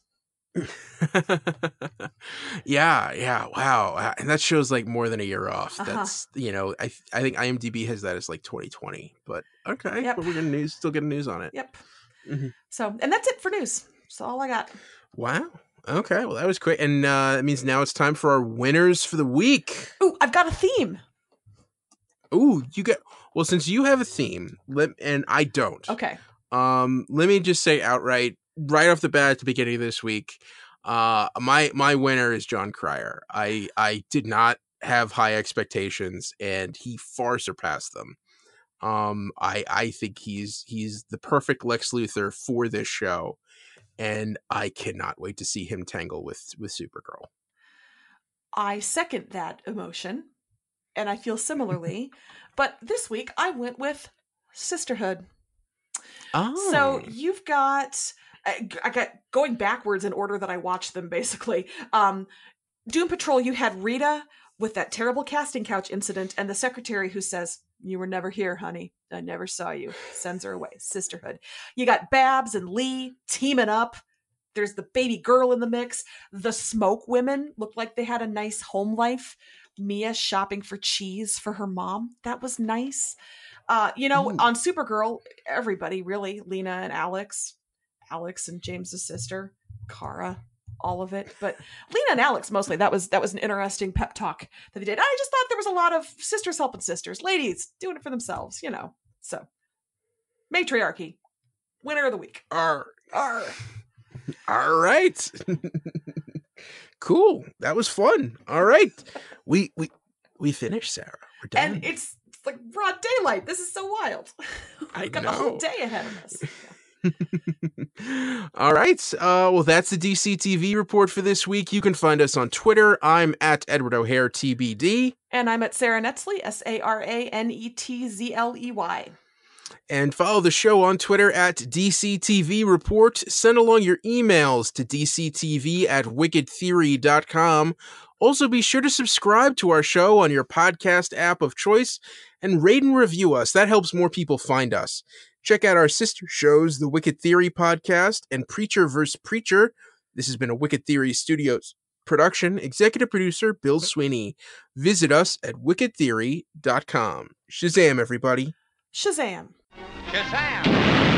Speaker 9: Yeah. Wow. And that shows more than a year off. That's, I think IMDb has that as 2020, but okay.
Speaker 10: Yep.
Speaker 9: But we're going to still get news on it.
Speaker 10: Yep.
Speaker 9: Mm-hmm.
Speaker 10: So, and that's it for news. That's all I got.
Speaker 9: Wow. Okay. Well, that was quick. And that means now it's time for our winners for the week.
Speaker 10: Ooh, I've got a theme.
Speaker 9: Ooh, well, since you have a theme, and I don't.
Speaker 10: Okay.
Speaker 9: Let me just say outright, right off the bat at the beginning of this week, my winner is John Cryer. I did not have high expectations, and he far surpassed them. I think he's the perfect Lex Luthor for this show, and I cannot wait to see him tangle with Supergirl.
Speaker 10: I second that emotion, and I feel similarly, but this week I went with Sisterhood.
Speaker 9: Oh.
Speaker 10: So you've got, I got going backwards in order that I watched them, basically. Doom Patrol, you had Rita with that terrible casting couch incident, and the secretary who says, "You were never here, honey. I never saw you." Sends her away. Sisterhood. You got Babs and Lee teaming up. There's the baby girl in the mix. The Smoke Women looked like they had a nice home life. Mia shopping for cheese for her mom. That was nice. On Supergirl, everybody really, Lena and Alex and James's sister, Kara, all of it. But Lena and Alex mostly. That was an interesting pep talk that they did. I just thought there was a lot of sisters helping sisters, ladies doing it for themselves, So matriarchy, winner of the week.
Speaker 9: All right. Cool. That was fun. All right. We finished, Sarah. We're done.
Speaker 10: And it's like broad daylight. This is so wild. We've got a whole day ahead of us.
Speaker 9: All right. Well, that's the DC TV report for this week. You can find us on Twitter. I'm at Edward O'Hare TBD.
Speaker 10: And I'm at Sarah Netzley, SaraNetzley.
Speaker 9: And follow the show on Twitter at DCTV Report. Send along your emails to dctv@wickedtheory.com. Also, be sure to subscribe to our show on your podcast app of choice and rate and review us. That helps more people find us. Check out our sister shows, the Wicked Theory Podcast and Preacher vs. Preacher. This has been a Wicked Theory Studios production. Executive producer, Bill Sweeney. Visit us at wickedtheory.com. Shazam, everybody.
Speaker 10: Shazam.
Speaker 11: Shazam!